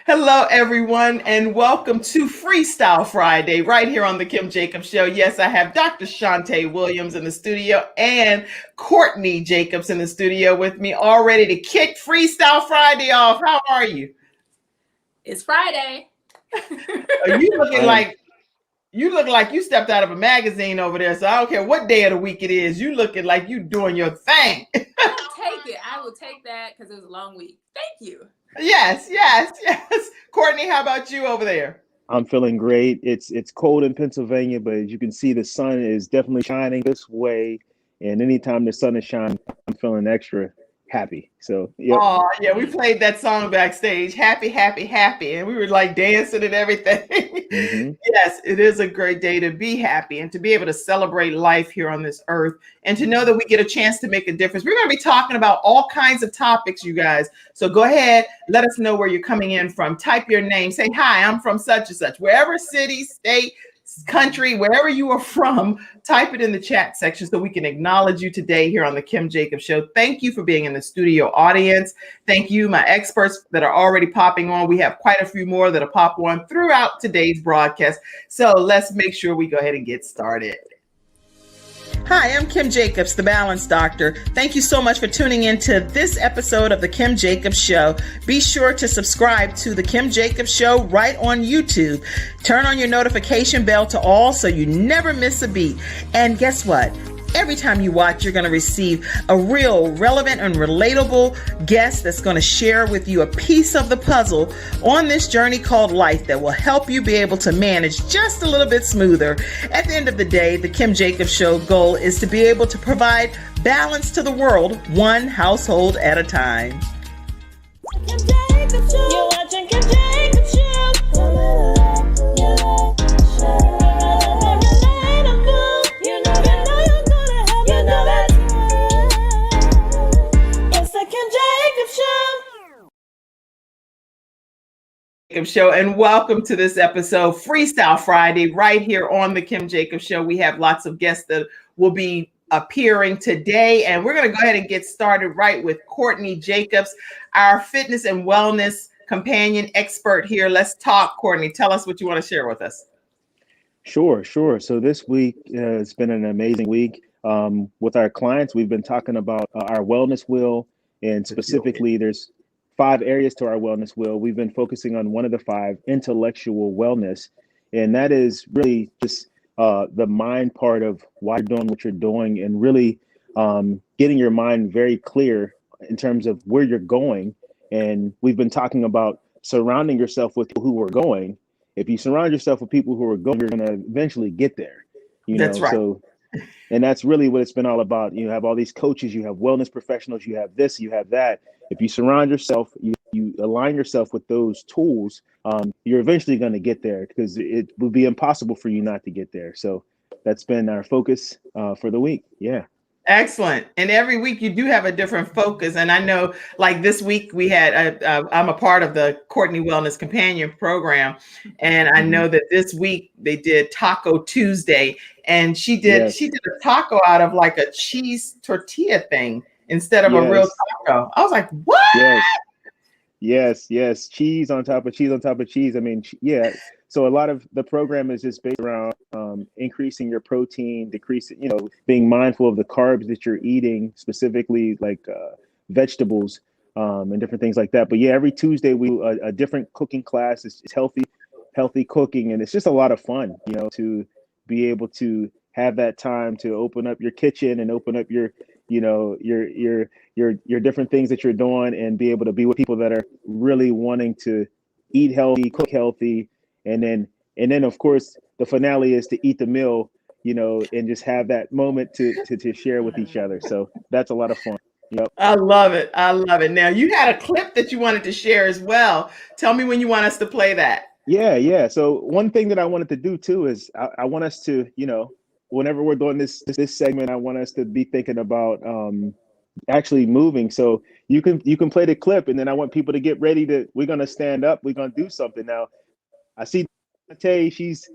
Hello, everyone, and welcome to Freestyle Friday right here on the Kim Jacobs Show. Yes, I have Dr. Shantae Williams in the studio and Courtney Jacobs in the studio with me, all ready to kick Freestyle Friday off. How are you? It's Friday. Are you looking like you look like you stepped out of a magazine over there? So I don't care what day of the week it is. You looking like you doing your thing. I'll take it. I will take that because it was a long week. Thank you. Yes. Courtney, how about you over there? I'm feeling great. It's cold in Pennsylvania, but as you can see, the sun is definitely shining this way. And anytime the sun is shining, I'm feeling extra happy. So, yep. Oh, yeah, we played that song backstage, Happy, Happy, Happy, and we were like dancing and everything. Mm-hmm. Yes, it is a great day to be happy and to be able to celebrate life here on this earth and to know that we get a chance to make a difference. We're going to be talking about all kinds of topics, you guys. So go ahead, let us know where you're coming in from. Type your name, say, hi, I'm from such and such. Wherever city, state, country, wherever you are from, type it in the chat section so we can acknowledge you today here on the Kim Jacobs Show. Thank you for being in the studio audience. Thank you, my experts that are already popping on. We have quite a few more that'll pop on throughout today's broadcast. So let's make sure we go ahead and get started. Hi, I'm Kim Jacobs, the Balance Doctor. Thank you so much for tuning in to this episode of the Kim Jacobs Show. Be sure to subscribe to the Kim Jacobs Show right on YouTube. Turn on your notification bell to all so you never miss a beat. And guess what? Every time you watch, you're going to receive a real relevant and relatable guest that's going to share with you a piece of the puzzle on this journey called life that will help you be able to manage just a little bit smoother. At the end of the day, the Kim Jacobs Show goal is to be able to provide balance to the world, one household at a time. Kim Jacobs Show. You're watching Kim Jacobs Show. Show and welcome to this episode, Freestyle Friday, right here on the Kim Jacobs Show. We have lots of guests that will be appearing today, and we're going to go ahead and get started right with Courtney Jacobs, our fitness and wellness companion expert here. Let's talk, Courtney. Tell us what you want to share with us. Sure. So this week it's been an amazing week with our clients. We've been talking about our wellness wheel, and specifically there's 5 areas to our wellness wheel. We've been focusing on one of the 5, intellectual wellness. And that is really just the mind part of why you're doing what you're doing, and really getting your mind very clear in terms of where you're going. And we've been talking about surrounding yourself with people who are going. If you surround yourself with people who are going, you're going to eventually get there. That's right. So, and that's really what it's been all about. You have all these coaches, you have wellness professionals, you have this, you have that. If you surround yourself, you align yourself with those tools, you're eventually going to get there, because it would be impossible for you not to get there. So that's been our focus for the week. Yeah. Excellent. And every week you do have a different focus. And I know, like this week we had, I'm a part of the Courtney Wellness Companion Program. And I know that this week they did Taco Tuesday, and she did a taco out of like a cheese tortilla thing instead of a real taco. I was like, what? Yes. Cheese on top of cheese on top of cheese. I mean, yeah. So a lot of the program is just based around increasing your protein, decreasing, being mindful of the carbs that you're eating, specifically like vegetables and different things like that. But yeah, every Tuesday we do a different cooking class. It's healthy cooking, and it's just a lot of fun, to be able to have that time to open up your kitchen and open up your different things that you're doing, and be able to be with people that are really wanting to eat healthy, cook healthy. And then of course the finale is to eat the meal, and just have that moment to share with each other. So that's a lot of fun. Yep. I love it. Now you had a clip that you wanted to share as well. Tell me when you want us to play that. Yeah. So one thing that I wanted to do too is I want us to, whenever we're doing this segment, I want us to be thinking about actually moving. So you can play the clip, and then I want people to get ready we're going to stand up. We're going to do something. Now I see Tay, she's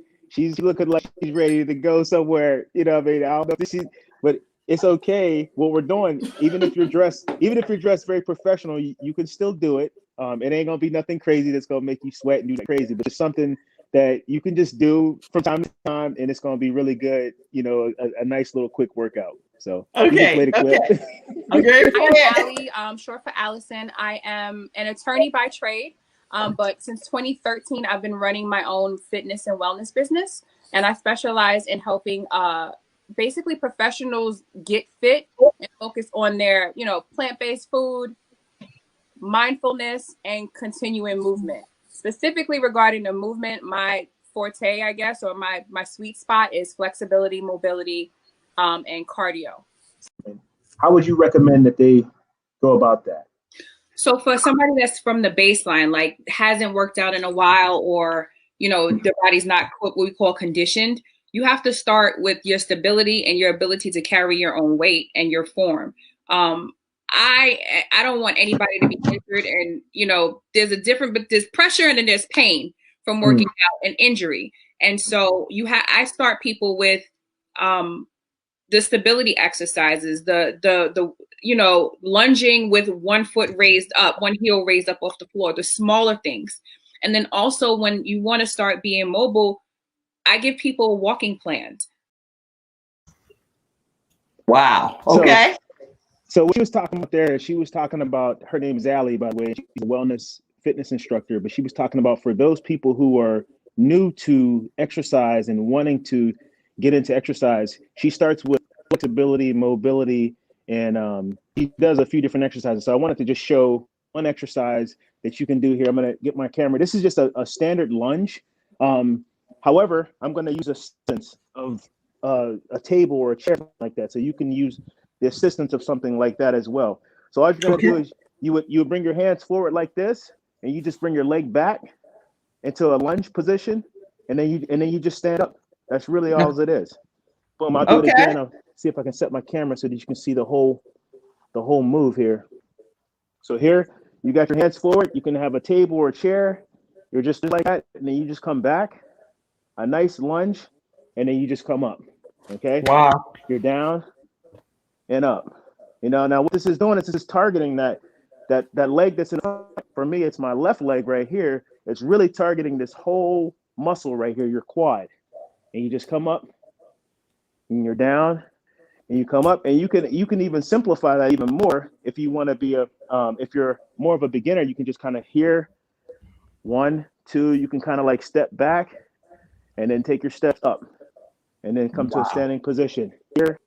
looking like she's ready to go somewhere. I don't know if but it's okay. What we're doing, even if you're dressed very professional, you can still do it. It ain't gonna be nothing crazy that's gonna make you sweat and do that crazy, but it's something that you can just do from time to time, and it's gonna be really good. You know, a nice little quick workout. So you can play Okay. the clip. Okay. I am Allie, short for Allison. I am an attorney by trade, but since 2013, I've been running my own fitness and wellness business, and I specialize in helping basically professionals get fit and focus on their, plant-based food, mindfulness, and continuing movement. Specifically regarding the movement, my forte, I guess, or my sweet spot is flexibility, mobility, and cardio. How would you recommend that they go about that? So for somebody that's from the baseline, like hasn't worked out in a while, or their body's not what we call conditioned, you have to start with your stability and your ability to carry your own weight and your form. I don't want anybody to be injured, and but there's pressure and then there's pain from working out and injury. And so I start people with the stability exercises, the lunging with one foot raised up, one heel raised up off the floor, the smaller things. And then also when you want to start being mobile, I give people walking plans. Wow. Okay. So what she was talking about there, she was talking about, her name's Allie, by the way. She's a wellness fitness instructor, but she was talking about for those people who are new to exercise and wanting to get into exercise, she starts with flexibility, mobility, and she does a few different exercises. So I wanted to just show one exercise that you can do here. I'm going to get my camera. This is just a standard lunge. However, I'm going to use assistance of a table or a chair like that. So you can use the assistance of something like that as well. So all you're going to do is you would bring your hands forward like this, and you just bring your leg back into a lunge position, and then you just stand up. That's really all it is. Boom, I'll do it again. I'll see if I can set my camera so that you can see the whole move here. So here, you got your hands forward. You can have a table or a chair. You're just like that, and then you just come back, a nice lunge, and then you just come up. Okay? Wow. You're down and up. Now what this is doing is this targeting that leg that's in front. For me, it's my left leg right here. It's really targeting this whole muscle right here, your quad. And you just come up, and you're down, and you come up, and you can even simplify that even more if you want to be if you're more of a beginner. You can just kind of here, 1, 2. You can kind of like step back, and then take your steps up, and then come to a standing position here,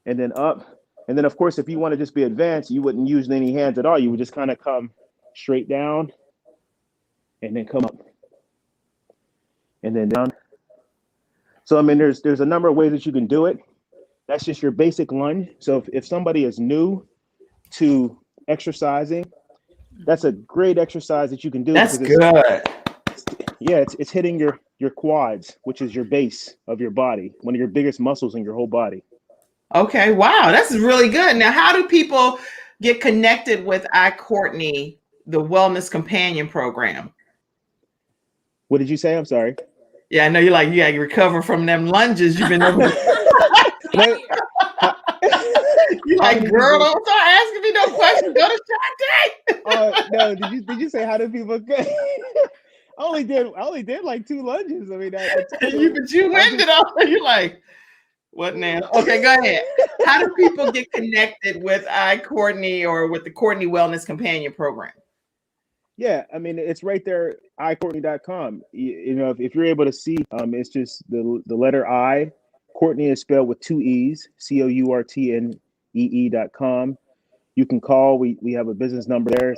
and then up, and then of course if you want to just be advanced, you wouldn't use any hands at all. You would just kind of come straight down, and then come up, and then down. So I mean, there's a number of ways that you can do it. That's just your basic lunge. So if somebody is new to exercising, that's a great exercise that you can do. That's good. Yeah, it's hitting your quads, which is your base of your body, one of your biggest muscles in your whole body. Okay, wow, that's really good. Now, how do people get connected with Courtney, the Wellness Companion Program? What did you say? I'm sorry. Yeah, I know you gotta recover from them lunges you've been over. You're like, girl, don't start asking me no questions. Go to Shark Tank. No, did you say how do people get? I only did like 2 lunges. I mean, you ended up. You're like, what now? Okay, go ahead. How do people get connected with Courtney or with the Courtney Wellness Companion Program? Yeah, I mean, it's right there, iCourtney.com. If you're able to see, it's just the letter I. Courtney is spelled with 2 E's, COURTNEE.com. You can call. We have a business number there,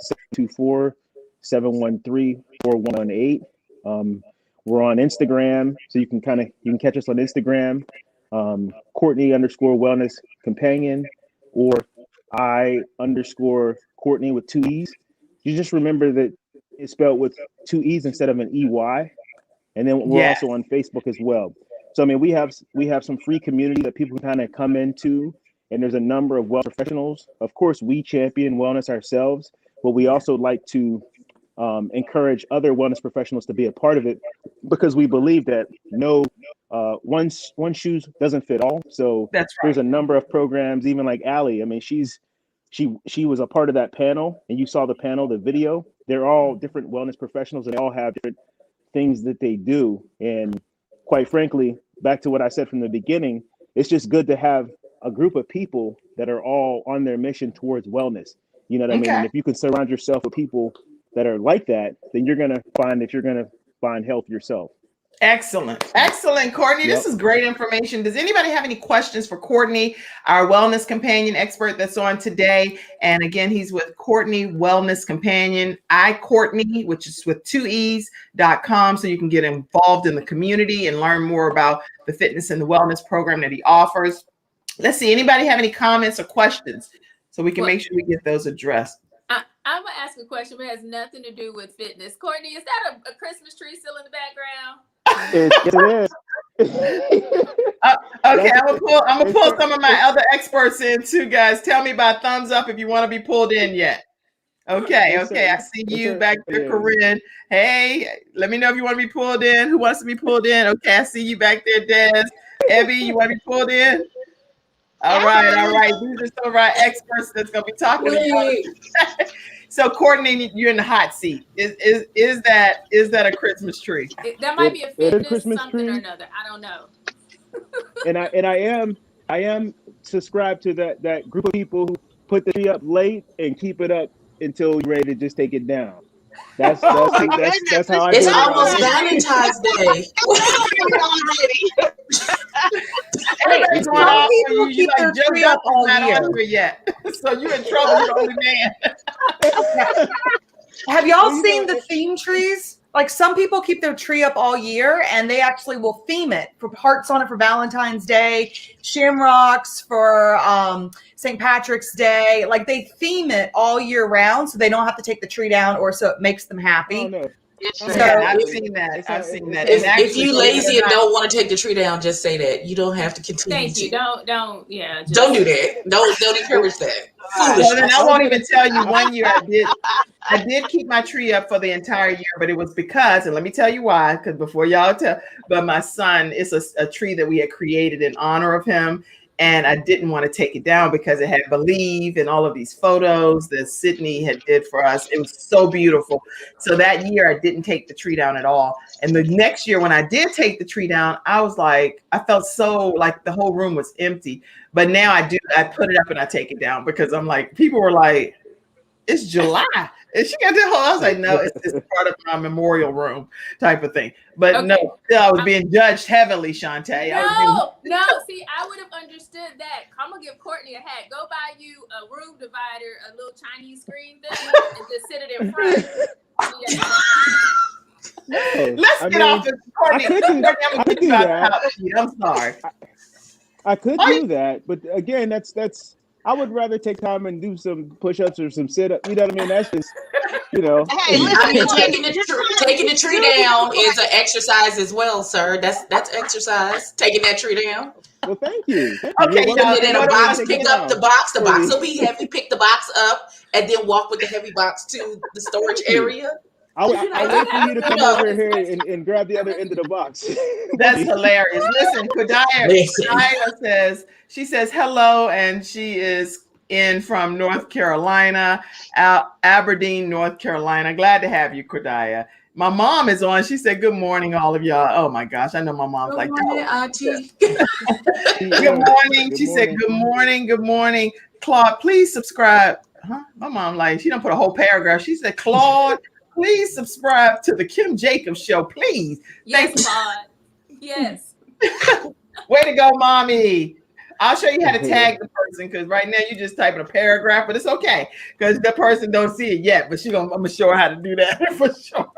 724-713-4118. We're on Instagram, so you can catch us on Instagram, Courtney_Wellness Companion, or I_Courtney with 2 E's. You just remember that it's spelled with 2 E's instead of an EY. And then we're also on Facebook as well. So I mean, we have some free community that people kind of come into, and there's a number of wellness professionals. Of course, we champion wellness ourselves, but we also like to encourage other wellness professionals to be a part of it, because we believe that one shoe doesn't fit all. So that's right. There's a number of programs, even like Allie. I mean, she's she was a part of that panel, and you saw the panel, the video. They're all different wellness professionals, and they all have different things that they do. And quite frankly, back to what I said from the beginning, it's just good to have a group of people that are all on their mission towards wellness. You know what I mean? And if you can surround yourself with people that are like that, then you're going to find that you're going to find health yourself. Excellent. Excellent, Courtney. This is great information. Does anybody have any questions for Courtney, our wellness companion expert that's on today? And again, he's with Courtney Wellness Companion, iCourtney, which is with 2es.com. So you can get involved in the community and learn more about the fitness and the wellness program that he offers. Let's see. Anybody have any comments or questions so we can make sure we get those addressed? I'm going to ask a question that has nothing to do with fitness. Courtney, is that a Christmas tree still in the background? It is. Okay, I'm gonna pull some of my other experts in too, guys. Tell me by thumbs up if you want to be pulled in yet. Okay, I see you back there, Corinne. Hey, let me know if you want to be pulled in. Who wants to be pulled in? Okay, I see you back there, Des. Evie, you want to be pulled in? All right. These are some of our experts that's gonna be talking to you. So, Courtney, you're in the hot seat. Is that a Christmas tree? That might be a fitness Christmas something tree. or another. I don't know. And I am subscribed to that group of people who put the tree up late and keep it up until you're ready to just take it down. That's how I It's feel about almost it. Valentine's Day. Everybody's going Some off on people you. keep their tree up all year. Yet. So you're in trouble, you're the only man. Have y'all seen the theme trees? Like some people keep their tree up all year and they actually will theme it, for hearts on it for Valentine's Day, shamrocks for St. Patrick's Day. Like they theme it all year round so they don't have to take the tree down, or so it makes them happy. Oh, no. Yeah, I've seen that. I've seen that. If you lazy and don't want to take the tree down, just say that. You don't have to continue. Thank you. Don't don't do that. Don't encourage that. Well, then I won't even tell you. One year I did keep my tree up for the entire year, but it was because, and let me tell you why, because before y'all tell, but my son, it's a tree that we had created in honor of him. And I didn't want to take it down because it had Believe and all of these photos that Sydney had did for us. It was so beautiful. So that year I didn't take the tree down at all. And the next year when I did take the tree down, I was like, I felt so like the whole room was empty. But now I put it up and I take it down because I'm like, people were like, it's July. And she got that whole, I was like, no, it's part of my memorial room type of thing. But no, still, I was being judged heavily, Shantae. No, see, I would have understood that. I'm going to give Courtney a hat. Go buy you a room divider, a little Chinese screen thing, and just sit it in front. Let's get off this, Courtney. I could do that. I'm sorry. I could do that, but again, that's. I would rather take time and do some push-ups or some sit-ups. You know what I mean? That's just, you know. Hey, I mean, taking the tree down is an exercise as well, sir. That's exercise. Taking that tree down. Well, thank you. Okay, put it in a box. Pick up the box. The box will be heavy. Pick the box up and then walk with the heavy box to the storage area. I'll wait for you to come over here and grab the other end of the box. That's hilarious. Listen, Kodaya says hello, and she is in from North Carolina, Aberdeen, North Carolina. Glad to have you, Kodaya. My mom is on. She said, good morning, all of y'all. Oh my gosh, I know my mom's Good morning, Auntie. Good morning. She said, good morning, good morning. Claude, please subscribe. Huh? My mom, like, she done put a whole paragraph. She said, Claude, please subscribe to the Kim Jacobs Show, please. Yes, Claude. Yes. Way to go, mommy. I'll show you how to tag the person because right now you're just typing a paragraph, but it's okay because the person don't see it yet. But I'm gonna show her how to do that for sure.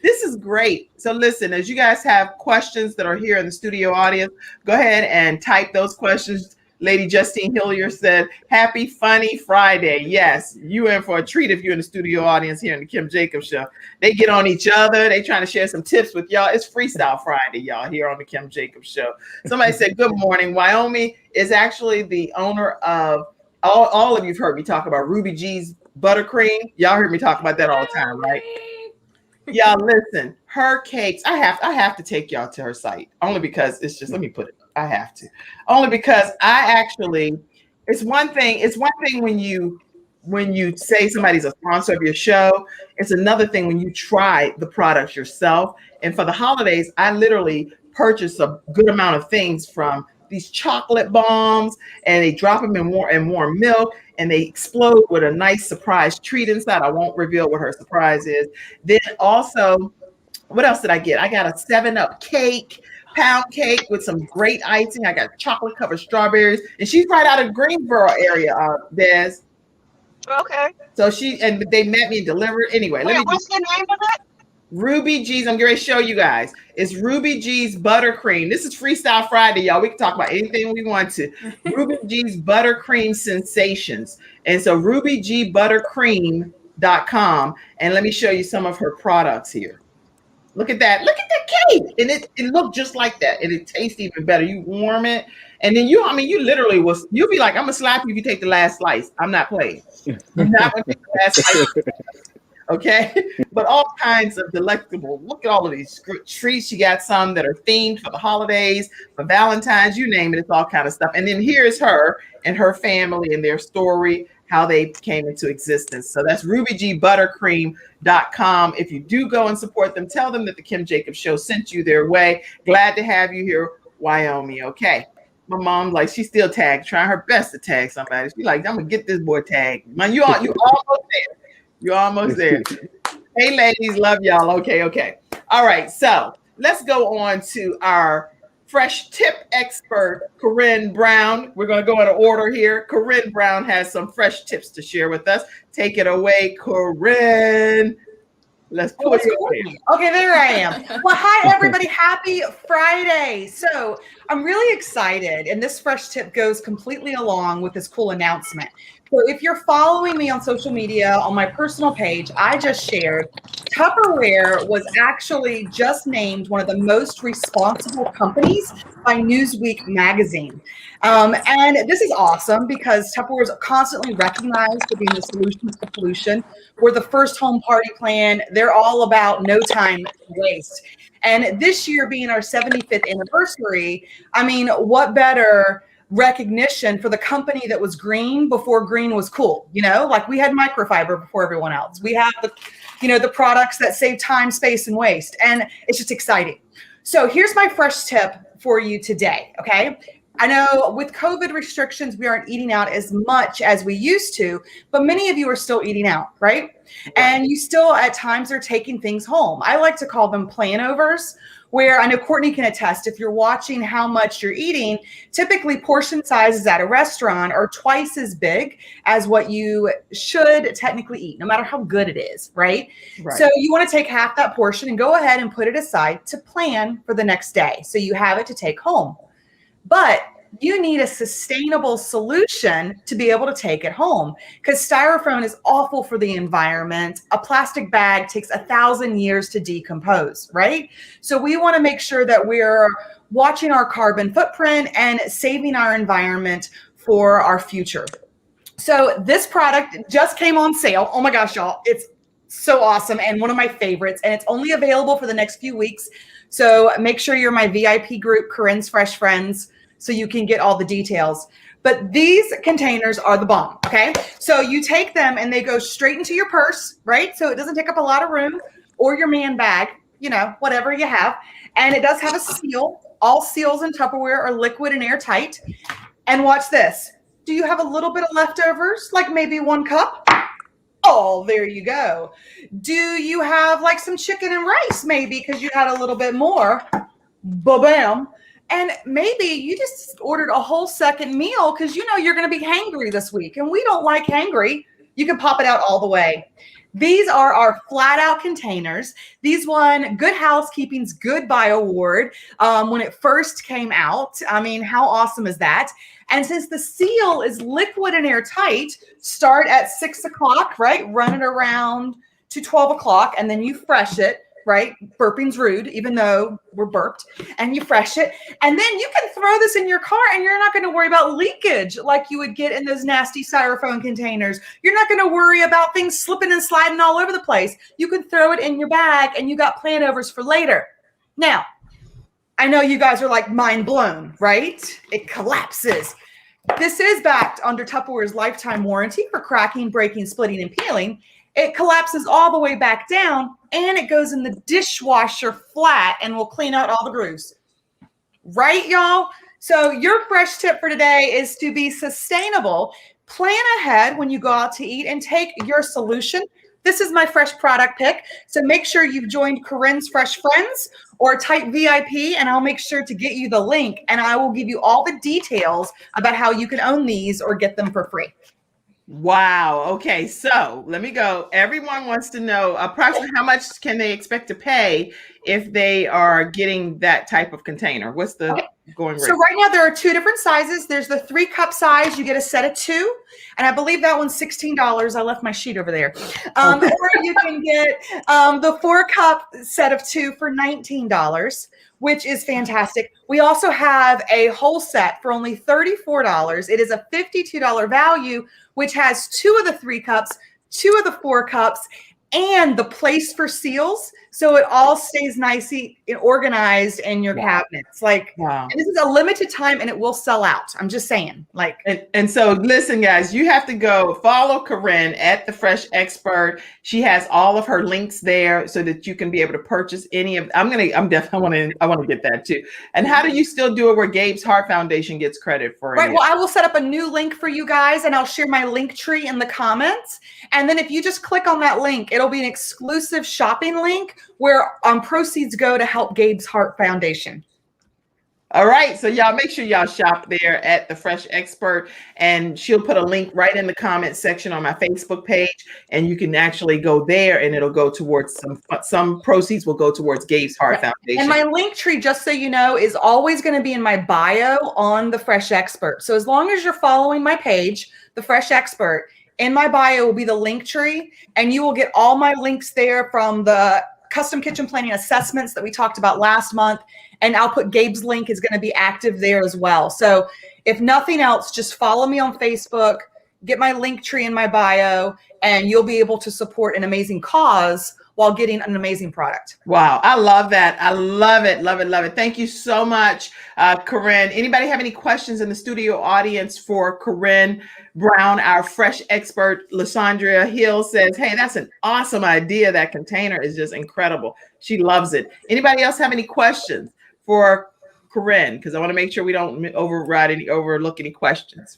This is great. So listen, as you guys have questions that are here in the studio audience, go ahead and type those questions. Lady Justine Hillier said, happy funny Friday. Yes, you in for a treat if you're in the studio audience here in the Kim Jacobs Show. They get on each other. They trying to share some tips with y'all. It's Freestyle Friday, y'all, here on the Kim Jacobs Show. Somebody said, good morning. Wyoming is actually the owner of, all of you've heard me talk about Ruby G's buttercream. Y'all heard me talk about that all the time, right? Y'all listen, her cakes, I have to take y'all to her site only because it's just, let me put it, I have to. Only because I actually It's one thing. It's one thing when you say somebody's a sponsor of your show. It's another thing when you try the products yourself. And for the holidays, I literally purchased a good amount of things from these chocolate bombs, and they drop them in warm milk, and they explode with a nice surprise treat inside. I won't reveal what her surprise is. Then also, what else did I get? I got a 7-Up cake, pound cake with some great icing. I got chocolate covered strawberries, and she's right out of Greensboro area, Des. Okay. So they met me and delivered. Anyway, What's the name of it? Ruby G's. I'm going to show you guys. It's Ruby G's Buttercream. This is Freestyle Friday, y'all. We can talk about anything we want to. Ruby G's Buttercream Sensations. And so rubygButtercream.com. And let me show you some of her products here. Look at that. Look at the cake. And it looked just like that. And it tastes even better. You warm it. And then you literally you'll be like, I'm going to slap you if you take the last slice. I'm not playing. You're not going to take the last slice. Okay, but all kinds of delectable. Look at all of these treats. You got some that are themed for the holidays, for Valentine's, you name it. It's all kind of stuff. And then here's her and her family and their story, how they came into existence. So that's rubygButtercream.com. If you do go and support them, tell them that the Kim Jacobs Show sent you their way. Glad to have you here, Wyoming. Okay. My mom, like, she still trying her best to tag somebody. She's like, I'm gonna get this boy tagged. Man, you almost there. You're almost there. Hey, ladies, love y'all. Okay. All right, so let's go on to our fresh tip expert, Corinne Brown. We're going to go in order here. Corinne Brown has some fresh tips to share with us. Take it away, Corinne. Let's put it away. Okay, there I am. Well, hi, everybody. Happy Friday. So I'm really excited, and this fresh tip goes completely along with this cool announcement. So if you're following me on social media, on my personal page, I just shared Tupperware was actually just named one of the most responsible companies by Newsweek magazine. And this is awesome because Tupperware is constantly recognized for being the solution to pollution. We're the first home party plan. They're all about no time to waste. And this year being our 75th anniversary, I mean, what better recognition for the company that was green before green was cool? You know, like we had microfiber before everyone else. We have the products that save time, space, and waste. And it's just exciting. So here's my fresh tip for you today. Okay. I know with COVID restrictions, we aren't eating out as much as we used to, but many of you are still eating out, right? And you still at times are taking things home. I like to call them planovers, where I know Courtney can attest, if you're watching how much you're eating, typically portion sizes at a restaurant are twice as big as what you should technically eat, no matter how good it is, right? So you want to take half that portion and go ahead and put it aside to plan for the next day. So you have it to take home. But you need a sustainable solution to be able to take it home, because styrofoam is awful for the environment. A plastic bag takes 1,000 years to decompose, right? So we want to make sure that we're watching our carbon footprint and saving our environment for our future. So this product just came on sale. Oh my gosh, y'all. It's so awesome and one of my favorites, and it's only available for the next few weeks. So make sure you're my VIP group, Corinne's Fresh Friends, so you can get all the details. But these containers are the bomb, okay? So you take them and they go straight into your purse, right? So it doesn't take up a lot of room, or your man bag, you know, whatever you have. And it does have a seal. All seals in Tupperware are liquid and airtight. And watch this. Do you have a little bit of leftovers, like maybe 1 cup? Oh, there you go. Do you have like some chicken and rice maybe because you had a little bit more? Ba-bam. And maybe you just ordered a whole second meal because you know you're going to be hangry this week. And we don't like hangry. You can pop it out all the way. These are our flat out containers. These won Good Housekeeping's Good Buy Award when it first came out. I mean, how awesome is that? And since the seal is liquid and airtight, start at 6 o'clock, right? Run it around to 12 o'clock and then you fresh it, right? Burping's rude, even though we're burped, and you fresh it. And then you can throw this in your car and you're not going to worry about leakage like you would get in those nasty styrofoam containers. You're not going to worry about things slipping and sliding all over the place. You can throw it in your bag and you got planovers for later. Now, I know you guys are like mind blown, right? It collapses. This is backed under Tupperware's lifetime warranty for cracking, breaking, splitting, and peeling. It collapses all the way back down, and it goes in the dishwasher flat and will clean out all the grooves. Right, y'all? So your fresh tip for today is to be sustainable. Plan ahead when you go out to eat and take your solution. This is my fresh product pick. So make sure you've joined Corinne's Fresh Friends or type VIP, and I'll make sure to get you the link, and I will give you all the details about how you can own these or get them for free. Wow. Okay. So let me go. Everyone wants to know approximately how much can they expect to pay if they are getting that type of container? What's the going rate? So right now there are two different sizes. There's the 3-cup size. You get a set of 2. And I believe that one's $16. I left my sheet over there. Or you can get the 4-cup set of 2 for $19, which is fantastic. We also have a whole set for only $34. It is a $52 value, which has 2 of the 3 cups, 2 of the 4 cups, and the place for seals. So it all stays nicely organized in your cabinets. Like, and this is a limited time and it will sell out. I'm just saying, like. And so listen, guys, you have to go follow Corinne at The Fresh Expert. She has all of her links there so that you can be able to purchase any of, I want to get that too. And how do you still do it where Gabe's Heart Foundation gets credit for it? Right. Well, I will set up a new link for you guys and I'll share my link tree in the comments. And then if you just click on that link, it'll be an exclusive shopping link where proceeds go to help Gabe's Heart Foundation. All right. So y'all make sure y'all shop there at The Fresh Expert, and she'll put a link right in the comment section on my Facebook page, and you can actually go there and it'll go towards some proceeds will go towards Gabe's Heart Foundation. And my link tree, just so you know, is always going to be in my bio on The Fresh Expert. So as long as you're following my page, The Fresh Expert, in my bio will be the link tree, and you will get all my links there from the custom kitchen planning assessments that we talked about last month. And I'll put Gabe's link is going to be active there as well. So if nothing else, just follow me on Facebook, get my link tree in my bio, and you'll be able to support an amazing cause while getting an amazing product. Wow. I love that. I love it. Love it. Love it. Thank you so much, Corinne. Anybody have any questions in the studio audience for Corinne Brown, our fresh expert? Lysandria Hill says, hey, that's an awesome idea. That container is just incredible. She loves it. Anybody else have any questions for Corinne? Because I want to make sure we don't overlook any questions.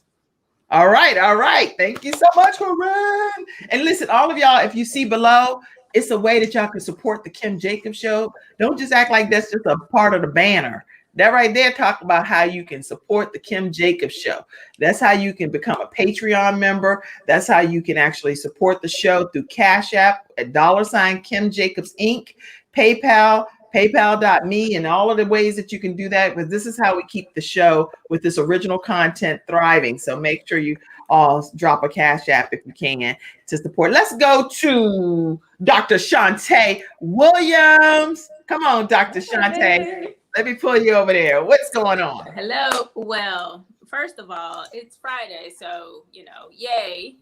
All right. All right. Thank you so much, Corinne. And listen, all of y'all, if you see below, it's a way that y'all can support the Kim Jacobs Show. Don't just act like that's just a part of the banner. That right there talk about how you can support the Kim Jacobs Show. That's how you can become a Patreon member. That's how you can actually support the show through Cash App at $ Kim Jacobs Inc., PayPal, paypal.me, and all of the ways that you can do that, because this is how we keep the show with this original content thriving. So make sure you all drop a Cash App if you can to support. Let's go to Dr. Shantae Williams. Come on, Dr. Shantae. Let me pull you over there. What's going on? Hello. Well, first of all, it's Friday, so, yay.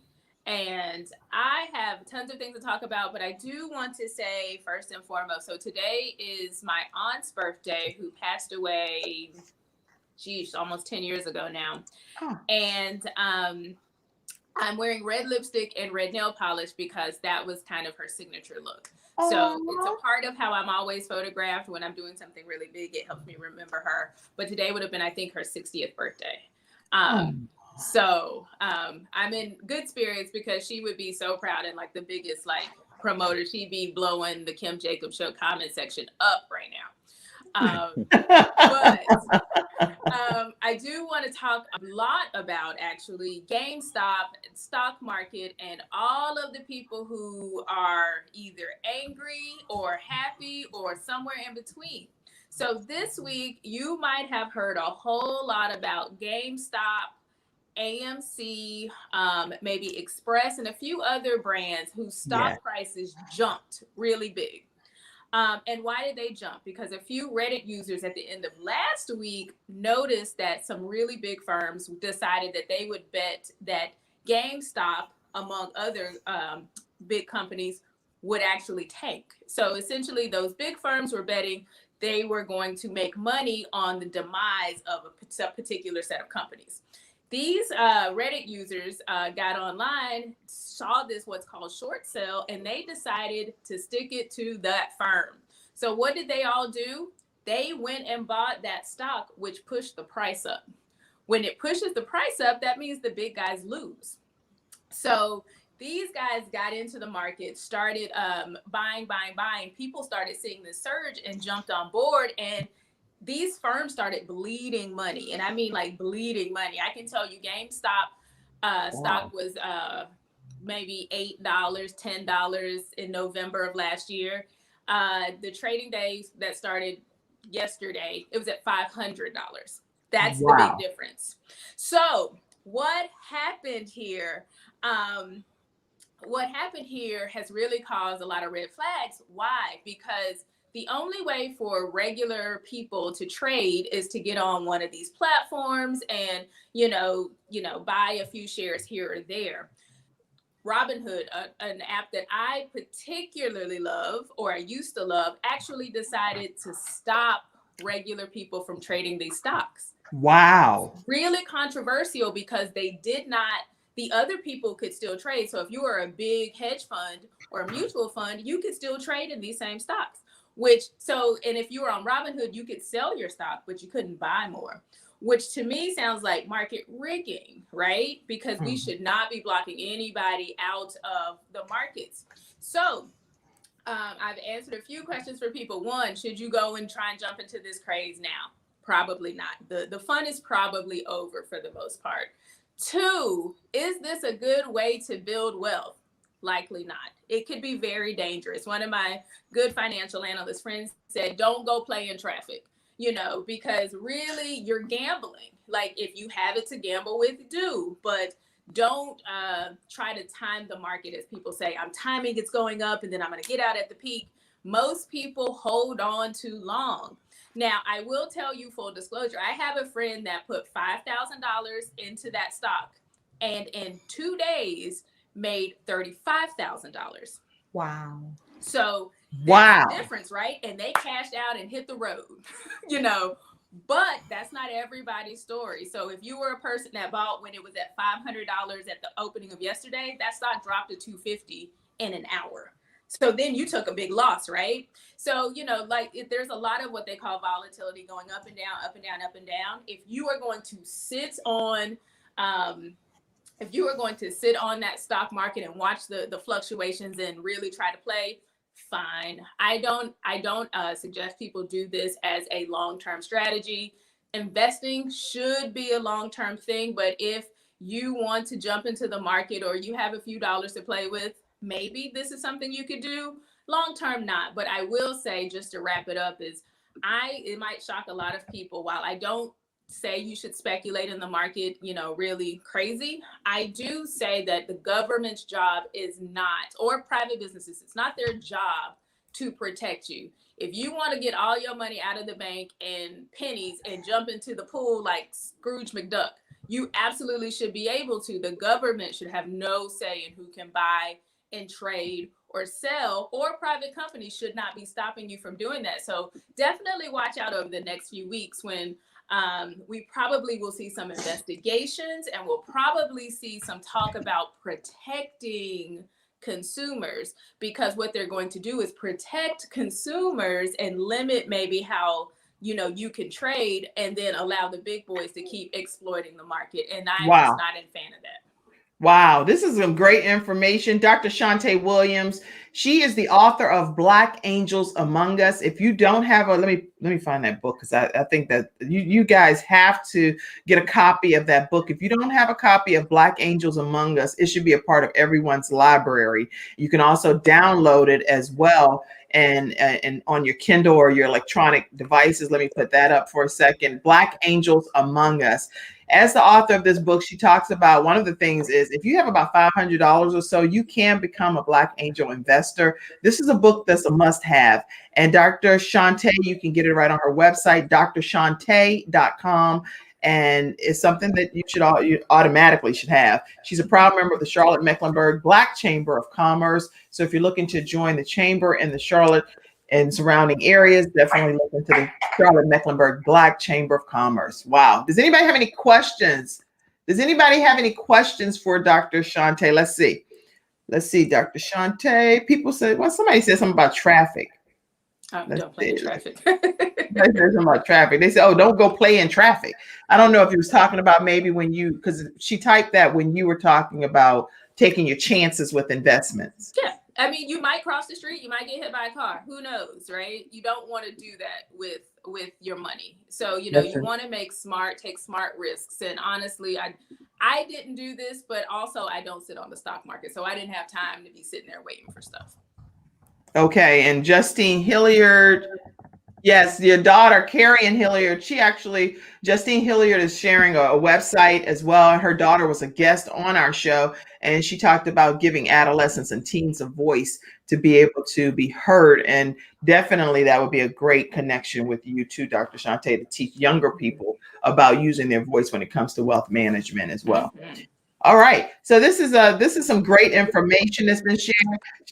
And I have tons of things to talk about, but I do want to say first and foremost, so today is my aunt's birthday, who passed away, almost 10 years ago now. Oh. And I'm wearing red lipstick and red nail polish because that was kind of her signature look. Oh. So it's a part of how I'm always photographed when I'm doing something really big. It helps me remember her. But today would have been, I think, her 60th birthday. So I'm in good spirits because she would be so proud, and like the biggest promoter. She'd be blowing the Kim Jacobs Show comment section up right now. But I do want to talk a lot about actually GameStop, stock market, and all of the people who are either angry or happy or somewhere in between. So this week, you might have heard a whole lot about GameStop, AMC, maybe Express, and a few other brands whose stock prices jumped really big. And why did they jump? Because a few Reddit users at the end of last week noticed that some really big firms decided that they would bet that GameStop, among other big companies, would actually tank. So essentially, those big firms were betting they were going to make money on the demise of a particular set of companies. These Reddit users got online, saw this what's called short sale, and they decided to stick it to that firm. So what did they all do? They went and bought that stock, which pushed the price up. When it pushes the price up, that means the big guys lose. So these guys got into the market, started buying. People started seeing the surge and jumped on board, and these firms started bleeding money. And I mean like bleeding money. I can tell you GameStop stock was maybe $8, $10 in November of last year. The trading days that started yesterday, it was at $500. That's the big difference. So what happened here? What happened here has really caused a lot of red flags. Why? Because the only way for regular people to trade is to get on one of these platforms and, buy a few shares here or there. Robinhood, an app that I particularly love, or I used to love, actually decided to stop regular people from trading these stocks. Wow. Really controversial because they did not, the other people could still trade. So if you were a big hedge fund or a mutual fund, you could still trade in these same stocks. And if you were on Robinhood, you could sell your stock, but you couldn't buy more, which to me sounds like market rigging, right? Because we should not be blocking anybody out of the markets. So I've answered a few questions for people. One, should you go and try and jump into this craze now? Probably not. The fun is probably over for the most part. Two, is this a good way to build wealth? Likely not. It could be very dangerous. One of my good financial analyst friends said, don't go play in traffic, because really you're gambling. Like if you have it to gamble with, do, but don't try to time the market as people say, I'm timing it's going up and then I'm going to get out at the peak. Most people hold on too long. Now, I will tell you full disclosure, I have a friend that put $5,000 into that stock and in 2 days made $35,000. Wow. So that's the difference, right? And they cashed out and hit the road, but that's not everybody's story. So if you were a person that bought when it was at $500 at the opening of yesterday, that stock dropped to $250 in an hour. So then you took a big loss, right? So, there's a lot of what they call volatility going up and down, up and down, up and down. If you are going to sit on, that stock market and watch the fluctuations and really try to play, fine. I don't suggest people do this as a long-term strategy. Investing should be a long-term thing, but if you want to jump into the market or you have a few dollars to play with, maybe this is something you could do. Long term, not. But I will say, just to wrap it up, it might shock a lot of people. While I don't say you should speculate in the market, really crazy, I do say that the government's job is not, or private businesses, it's not their job to protect you. If you want to get all your money out of the bank and pennies and jump into the pool like Scrooge McDuck, you absolutely should be able to. The government should have no say in who can buy and trade or sell, or private companies should not be stopping you from doing that. So definitely watch out over the next few weeks when we probably will see some investigations and we'll probably see some talk about protecting consumers, because what they're going to do is protect consumers and limit maybe how you can trade, and then allow the big boys to keep exploiting the market. And I'm just not a fan of that. Wow, this is some great information. Dr. Shantae Williams, she is the author of Black Angels Among Us. If you don't have let me find that book, because I think that you guys have to get a copy of that book. If you don't have a copy of Black Angels Among Us, it should be a part of everyone's library. You can also download it as well and on your Kindle or your electronic devices. Let me put that up for a second. Black Angels Among Us. As the author of this book, she talks about one of the things is if you have about $500 or so, you can become a Black Angel investor. This is a book that's a must-have. And Dr. Shantae, you can get it right on her website, drshantae.com. And it's something that you automatically should have. She's a proud member of the Charlotte-Mecklenburg Black Chamber of Commerce. So if you're looking to join the chamber in the Charlotte and surrounding areas, definitely look into the Charlotte-Mecklenburg Black Chamber of Commerce. Wow. Does anybody have any questions Does anybody have any questions for Dr. Shante? Let's see. Dr. Shante. People said, well, somebody said something about traffic. Don't play in traffic. They said something about traffic. They said, oh, don't go play in traffic. I don't know if he was talking about maybe when you, because she typed that when you were talking about taking your chances with investments. Yeah. I mean, you might cross the street, you might get hit by a car. Who knows, right? You don't want to do that with your money. So, you want to take smart risks. And honestly, I didn't do this, but also I don't sit on the stock market. So I didn't have time to be sitting there waiting for stuff. Okay. And Justine Hilliard. Yes, your daughter, Carrie and Hilliard, Justine Hilliard is sharing a website as well. Her daughter was a guest on our show, and she talked about giving adolescents and teens a voice to be able to be heard. And definitely that would be a great connection with you too, Dr. Shante, to teach younger people about using their voice when it comes to wealth management as well. Mm-hmm. All right. So this is some great information that's been shared.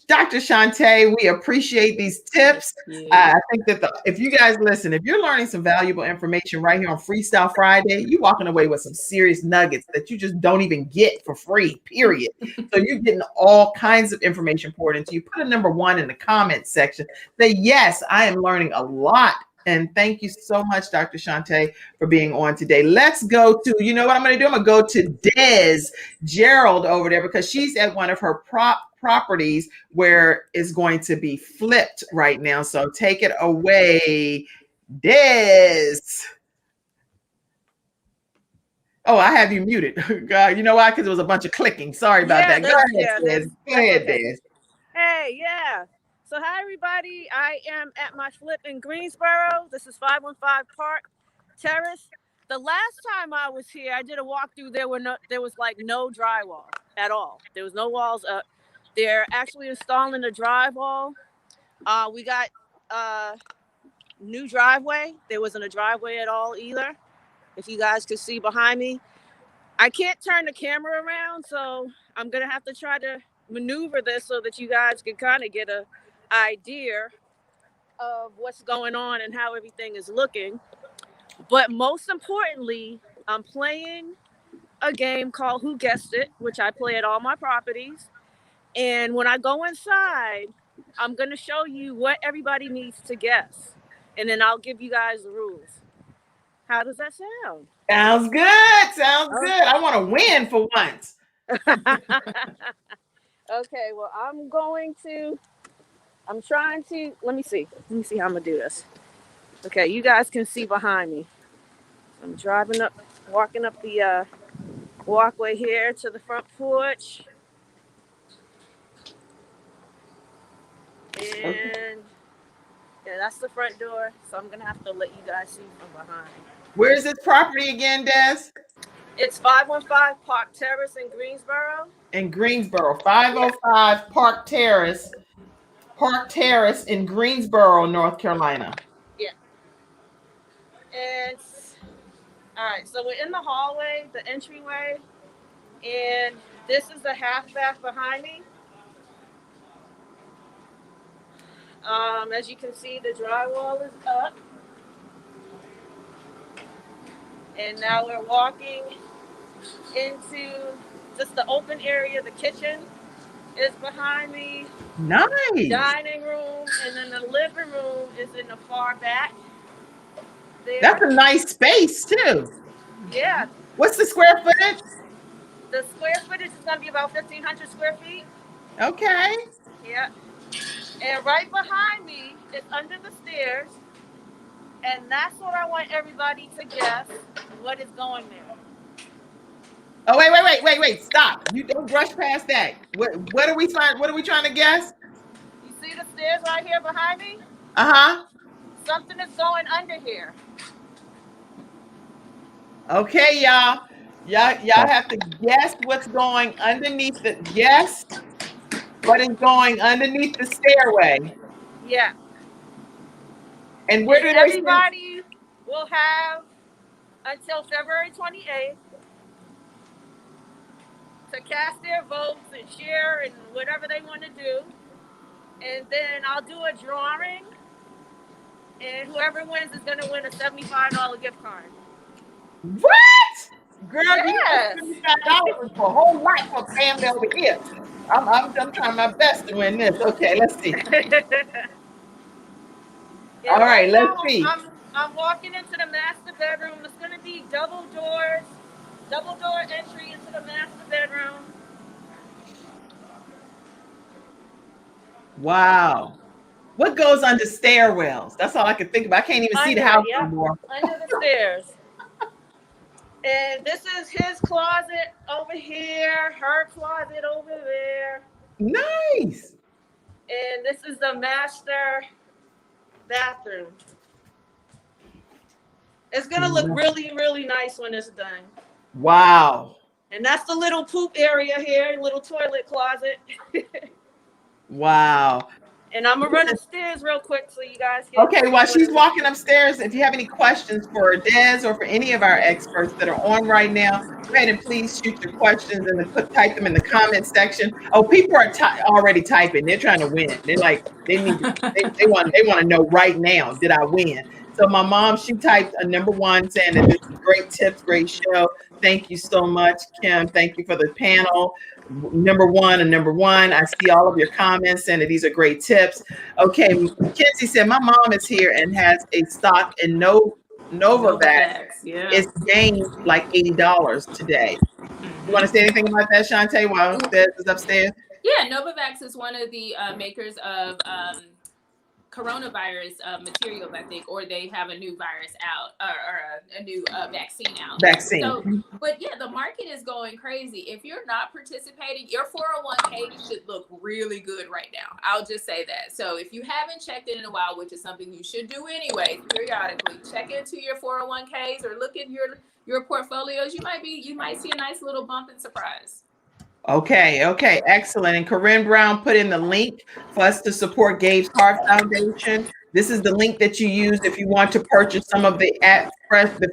Dr. Shante, we appreciate these tips. I think that if you guys listen, if you're learning some valuable information right here on Freestyle Friday, you're walking away with some serious nuggets that you just don't even get for free, period. So you're getting all kinds of information poured into you. Put a number 1 in the comment section. Say, yes, I am learning a lot. And thank you so much, Dr. Shante, for being on today. Let's go to, you know what I'm going to do? I'm going to go to Des Gerald over there because she's at one of her properties where it's going to be flipped right now. So take it away, Des. Oh, I have you muted. God, you know why? Because it was a bunch of clicking. Sorry about that. Go ahead, Des. Go ahead, Des. Hey, yeah. So hi, everybody. I am at my flip in Greensboro. This is 515 Park Terrace. The last time I was here, I did a walkthrough. There was like no drywall at all. There was no walls up. They're actually installing the drywall. We got new driveway. There wasn't a driveway at all either. If you guys could see behind me, I can't turn the camera around, so I'm gonna have to try to maneuver this so that you guys can kind of get a idea of what's going on and how everything is looking. But most importantly, I'm playing a game called Who Guessed It, which I play at all my properties. And when I go inside, I'm going to show you what everybody needs to guess. And then I'll give you guys the rules. How does that sound? Sounds good. Sounds good. I want to win for once. Okay, well, I'm trying to, let me see how I'm gonna do this. Okay, you guys can see behind me. I'm walking up the walkway here to the front porch. And yeah, that's the front door. So I'm gonna have to let you guys see from behind. Where is this property again, Des? It's 515 Park Terrace in Greensboro. In Greensboro, 505 Park Terrace in Greensboro, North Carolina. Yeah. And all right, so we're in the hallway, the entryway, and this is the half bath behind me. As you can see, the drywall is up. And now we're walking into just the open area. The kitchen is behind me. Nice. Dining room, and then the living room is in the far back. There. That's a nice space too. Yeah. What's the square footage? The square footage is going to be about 1,500 square feet. Okay. Yeah. And right behind me is under the stairs. And that's what I want everybody to guess what is going there. Oh, wait. Stop. You don't brush past that. What are we trying to guess? You see the stairs right here behind me? Uh-huh. Something is going under here. Okay, y'all. Y'all have to guess what's going underneath what is going underneath the stairway. Yeah. And where do everybody will have until February 28th to cast their votes and share and whatever they want to do. And then I'll do a drawing, and whoever wins is going to win a $75 gift card. What? Girl, you Yes. $75 for a whole lot for family over here. I'm trying my best to win this. Okay, let's see. Yeah, All right, let's now see. I'm walking into the master bedroom. It's gonna be double door entry into the master bedroom. Wow. What goes under stairwells? That's all I can think about. I can't even see the house no more. Under the stairs. And this is his closet over here, her closet over there. Nice. And this is the master bathroom. It's gonna look really, really nice when it's done. Wow. And that's the little poop area here, little toilet closet. Wow. And I'm gonna run upstairs real quick so you guys can. Okay, while she's walking upstairs, if you have any questions for Des or for any of our experts that are on right now, go ahead and please shoot your questions and then type them in the comment section. Oh, people are already typing. They're trying to win. They're like, they want to know right now, did I win? So my mom, she typed a #1 saying that this is great tips, great show. Thank you so much, Kim. Thank you for the panel. #1 and #1. I see all of your comments saying that these are great tips. Okay, Kenzie said, my mom is here and has a stock in Novavax. Yeah. It's gained like $80 today. You want to say anything about that, Shantae, while Des is upstairs? Yeah, Novavax is one of the makers of coronavirus materials, I think, or they have a new virus out or a new vaccine out. Vaccine. So, but yeah, the market is going crazy. If you're not participating, your 401k should look really good right now. I'll just say that. So if you haven't checked it in a while, which is something you should do anyway, periodically, check into your 401ks or look at your portfolios. You might see a nice little bump and surprise. Okay, excellent. And Corinne Brown put in the link for us to support Gabe's Heart Foundation. This is the link that you use if you want to purchase some of the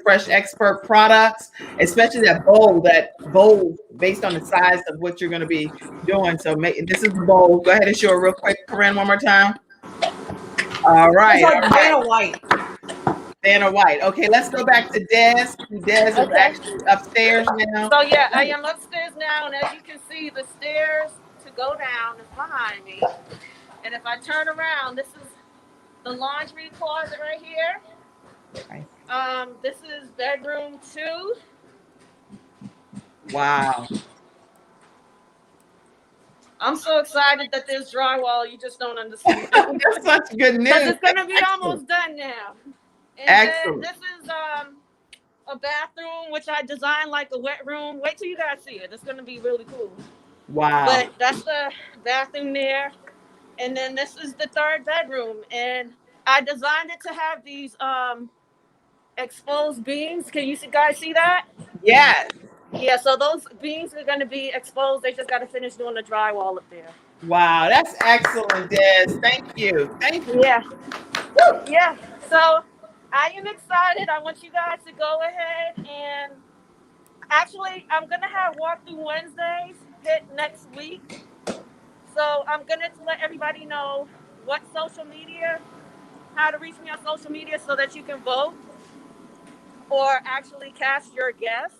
Fresh Expert products, especially that bowl based on the size of what you're going to be doing. So this is the bowl. Go ahead and show it real quick, Corinne, one more time. All right. It's like Vanna White. Vanna White. Okay, let's go back to Des. Des is actually upstairs now. So yeah, I am upstairs now, and as you can see, the stairs to go down is behind me. And if I turn around, this is the laundry closet right here. Okay. This is bedroom 2. Wow. I'm so excited that there's drywall. You just don't understand. That's such good news. Because it's gonna be almost done now. And Excellent. then this is a bathroom which I designed like a wet room. Wait till you guys see it. It's gonna be really cool. Wow. But that's the bathroom there. And then this is the 3rd bedroom. And I designed it to have these exposed beams. Can you guys see that? Yes. Yeah, so those beams are gonna be exposed. They just gotta finish doing the drywall up there. Wow, that's excellent, Des. Thank you. Thank you. Yeah. Woo! Yeah. So I am excited. I want you guys to go ahead and actually, I'm going to have walkthrough Wednesdays hit next week. So I'm going to let everybody know what social media, how to reach me on social media so that you can vote or actually cast your guest.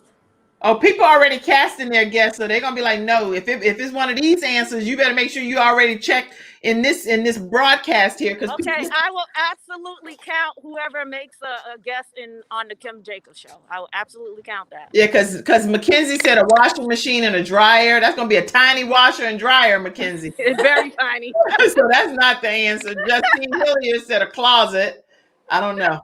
Oh, people already casting their guess, so they're gonna be like, no. If it's one of these answers, you better make sure you already checked in this broadcast here. Because okay, I will absolutely count whoever makes a guess on the Kim Jacobs show. I will absolutely count that. Yeah, because Mackenzie said a washing machine and a dryer. That's gonna be a tiny washer and dryer, Mackenzie. It's very tiny. So that's not the answer. Justine Hilliard said a closet. I don't know.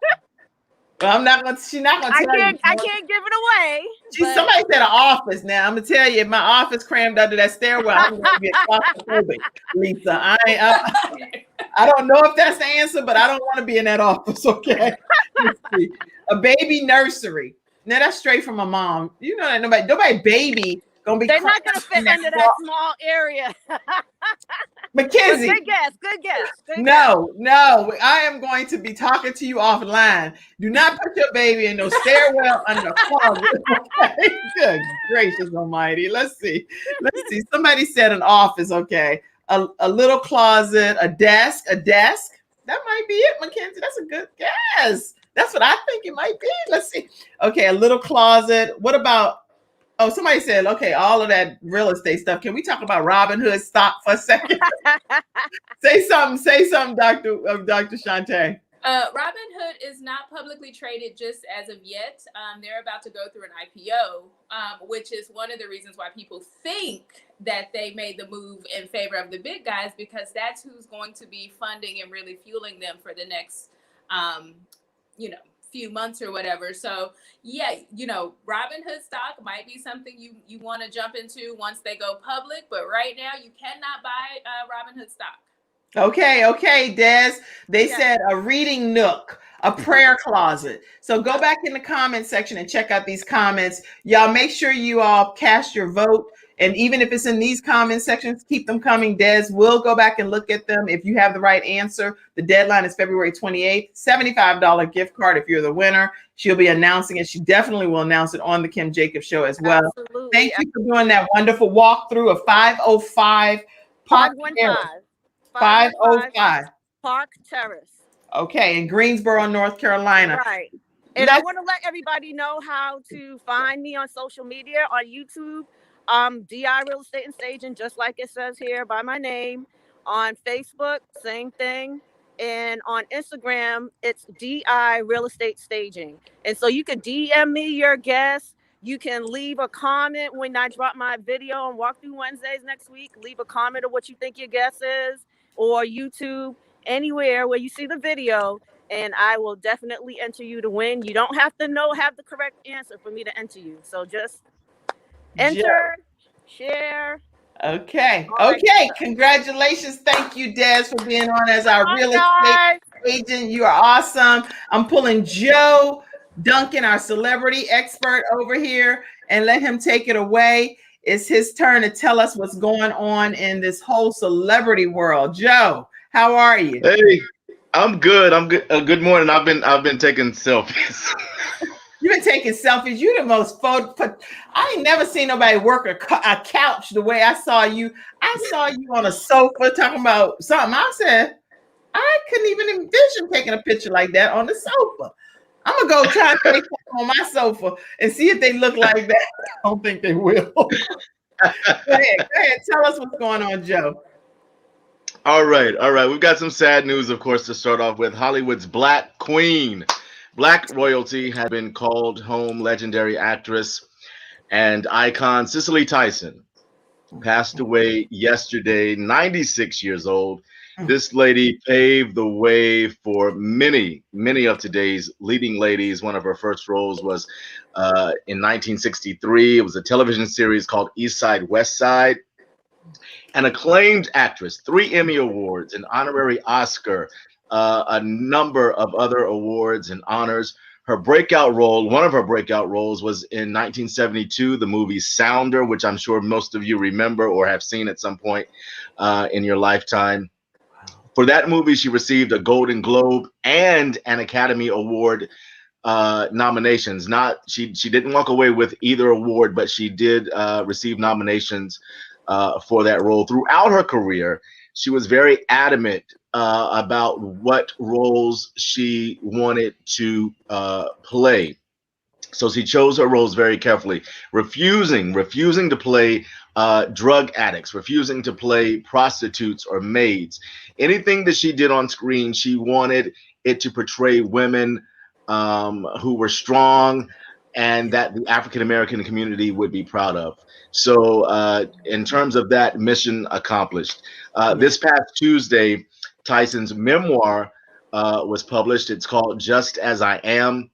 Well, she's not gonna tell you. I can't give it away. Somebody said an office. Now I'm gonna tell you, if my office crammed under that stairwell, I'm gonna be claustrophobic, Lisa. I don't know if that's the answer, but I don't want to be in that office. Okay. Let's see. A baby nursery. Now that's straight from my mom. You know that nobody baby gonna be. They're not gonna fit under that small area. Mackenzie. Good guess. No, I am going to be talking to you offline. Do not put your baby in no stairwell under a closet. Okay? Good gracious almighty. Let's see. Somebody said an office. Okay. A little closet, a desk. That might be it, Mackenzie. That's a good guess. That's what I think it might be. Let's see. Okay, a little closet. What about? Oh, somebody said, okay, all of that real estate stuff. Can we talk about Robinhood stock for a second? Say something, Dr. Shante. Robinhood is not publicly traded just as of yet. They're about to go through an IPO, which is one of the reasons why people think that they made the move in favor of the big guys, because that's who's going to be funding and really fueling them for the next, few months or whatever. So yeah, Robinhood stock might be something you want to jump into once they go public, but right now you cannot buy Robinhood stock. Okay, Des. They said a reading nook, a prayer closet. So go back in the comment section and check out these comments. Y'all make sure you all cast your vote. And even if it's in these comment sections, keep them coming. Des will go back and look at them. If you have the right answer, the deadline is February 28th, $75 gift card if you're the winner. She'll be announcing it. She definitely will announce it on the Kim Jacobs Show as well. Absolutely. Thank you for doing that wonderful walkthrough of 505 Park Terrace. 505 Park Terrace. Okay, in Greensboro, North Carolina. Right. And I want to let everybody know how to find me on social media, on YouTube. DI Real Estate and Staging, just like it says here by my name. On Facebook, same thing. And on Instagram, it's DI Real Estate Staging. And so you can DM me your guests. You can leave a comment when I drop my video on Walkthrough Wednesdays next week. Leave a comment of what you think your guest is, or YouTube, anywhere where you see the video, and I will definitely enter you to win. You don't have to have the correct answer for me to enter you. So just enter, share. Okay. Congratulations. Thank you, Des, for being on as our real estate agent. You are awesome. I'm pulling Joe Duncan, our celebrity expert, over here, and let him take it away. It's his turn to tell us what's going on in this whole celebrity world. Joe, how are you? Hey, I'm good. I'm good. Good morning. I've been taking selfies. You've been taking selfies. You the most I ain't never seen nobody work a couch the way I saw you. I saw you on a sofa talking about something. I said, I couldn't even envision taking a picture like that on the sofa. I'm gonna go try and take something on my sofa and see if they look like that. I don't think they will. Go ahead. Tell us what's going on, Joe. All right. We've got some sad news, of course, to start off with. Hollywood's Black Queen, Black royalty, had been called home. Legendary actress and icon Cicely Tyson passed away yesterday, 96 years old. This lady paved the way for many of today's leading ladies. One of her first roles was in 1963. It was a television series called East Side, West Side. An acclaimed actress, 3 Emmy Awards, an honorary Oscar, a number of other awards and honors. Her breakout role, one of her breakout roles, was in 1972, the movie Sounder, which I'm sure most of you remember or have seen at some point in your lifetime. For that movie, she received a Golden Globe and an Academy Award nominations. She didn't walk away with either award, but she did receive nominations for that role. Throughout her career, she was very adamant about what roles she wanted to play. So she chose her roles very carefully, refusing to play drug addicts, refusing to play prostitutes or maids. Anything that she did on screen, she wanted it to portray women who were strong and that the African American community would be proud of. So in terms of that, mission accomplished. This past Tuesday, Tyson's memoir was published. It's called Just As I Am.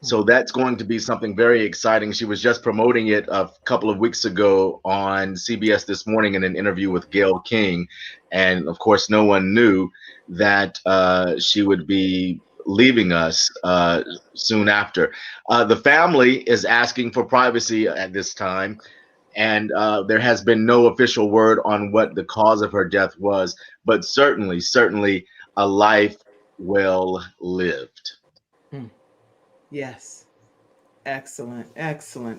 So that's going to be something very exciting. She was just promoting it a couple of weeks ago on CBS This Morning in an interview with Gayle King. And of course, no one knew that she would be leaving us soon after. The family is asking for privacy at this time. And there has been no official word on what the cause of her death was, but certainly a life well lived. Yes. Excellent.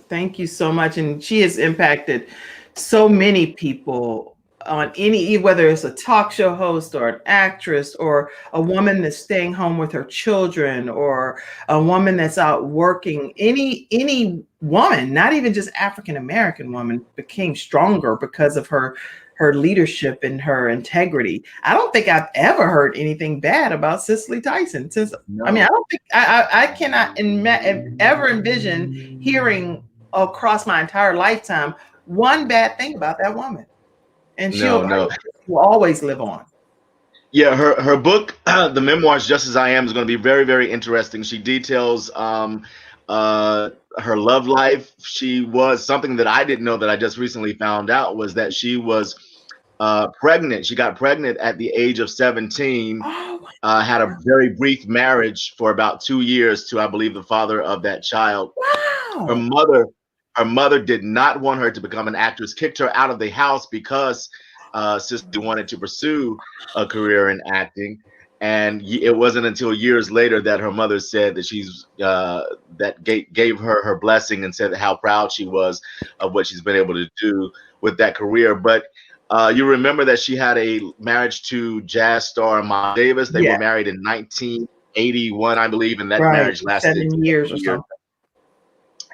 Thank you so much. And she has impacted so many people on any, whether it's a talk show host or an actress or a woman that's staying home with her children or a woman that's out working, any woman, not even just African American woman, became stronger because of her leadership and her integrity. I don't think I've ever heard anything bad about Cicely Tyson. I mean, I don't think I cannot ever envision hearing across my entire lifetime one bad thing about that woman. And she'll always live on. Yeah, her book, the memoirs, Just As I Am, is going to be very, very interesting. She details her love life. She was something that I didn't know that I just recently found out was that she was pregnant. She got pregnant at the age of 17, had a very brief marriage for about 2 years to, I believe, the father of that child. Wow. Her mother did not want her to become an actress, kicked her out of the house because Cicely wanted to pursue a career in acting. And it wasn't until years later that her mother said that gave her blessing and said how proud she was of what she's been able to do with that career. But you remember that she had a marriage to jazz star Miles Davis. They were married in 1981, I believe, and that marriage lasted 7 years or something.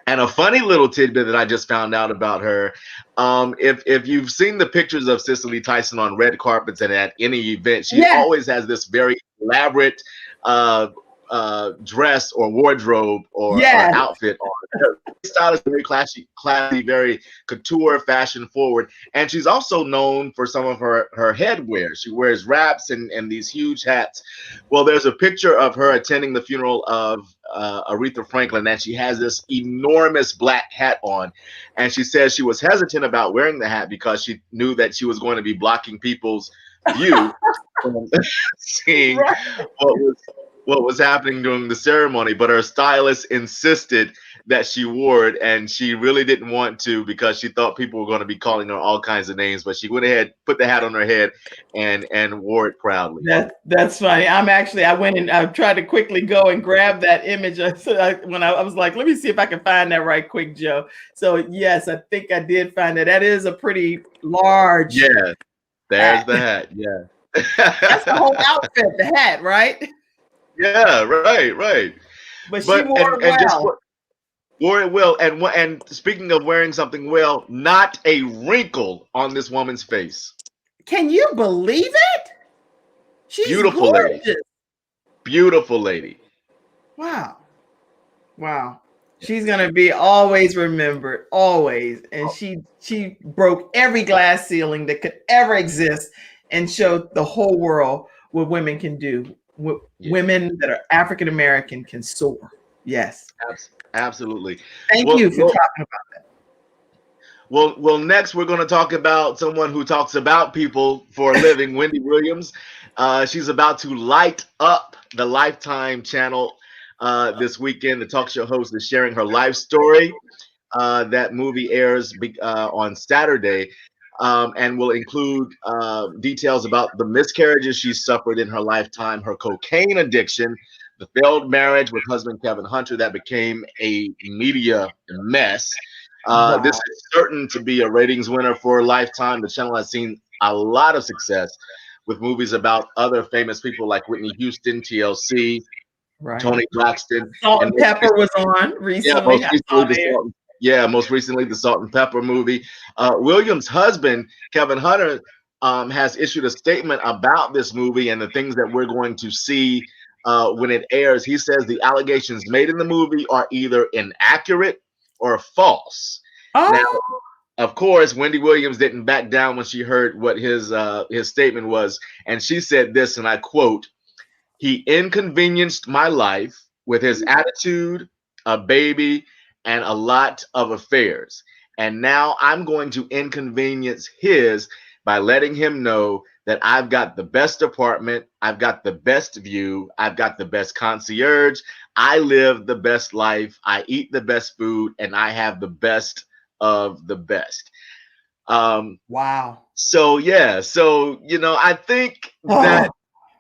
And a funny little tidbit that I just found out about her, if you've seen the pictures of Cicely Tyson on red carpets and at any event, she always has this very elaborate dress or wardrobe or outfit on. Her style is very classy, very couture, fashion forward. And she's also known for some of her headwear. She wears wraps and these huge hats. Well, there's a picture of her attending the funeral of Aretha Franklin, and she has this enormous black hat on. And she says she was hesitant about wearing the hat because she knew that she was going to be blocking people's view from seeing what was happening during the ceremony, but her stylist insisted that she wore it, and she really didn't want to because she thought people were going to be calling her all kinds of names, but she went ahead, put the hat on her head and wore it proudly. That's funny. I went and I tried to quickly go and grab that image. When I was like, let me see if I can find that right quick, Joe. So yes, I think I did find it. That is a pretty large. Yeah, there's the hat. Yeah. That's the whole outfit, the hat, right? Yeah, right. But she wore it well. Wore it well. And speaking of wearing something well, not a wrinkle on this woman's face. Can you believe it? She's beautiful gorgeous. lady. Beautiful lady. Wow. She's gonna be always remembered, always. And she broke every glass ceiling that could ever exist and showed the whole world what women can do. Women that are African American can soar. Yes, absolutely. Thank you for talking about that. Well, next we're going to talk about someone who talks about people for a living, Wendy Williams. She's about to light up the Lifetime channel this weekend. The talk show host is sharing her life story. That movie airs on Saturday. And will include details about the miscarriages she suffered in her lifetime, her cocaine addiction, the failed marriage with husband Kevin Hunter that became a media mess. This is certain to be a ratings winner for Lifetime. The channel has seen a lot of success with movies about other famous people like Whitney Houston, TLC, Tony Braxton. Salt and Pepper was on recently. Most recently, the Salt and Pepper movie. Williams' husband, Kevin Hunter, has issued a statement about this movie and the things that we're going to see when it airs. He says the allegations made in the movie are either inaccurate or false. Now, of course, Wendy Williams didn't back down when she heard what his statement was. And she said this, and I quote, "He inconvenienced my life with his attitude, a baby, and a lot of affairs. And now I'm going to inconvenience his by letting him know that I've got the best apartment, I've got the best view, I've got the best concierge, I live the best life, I eat the best food, and I have the best of the best." Wow. So I think that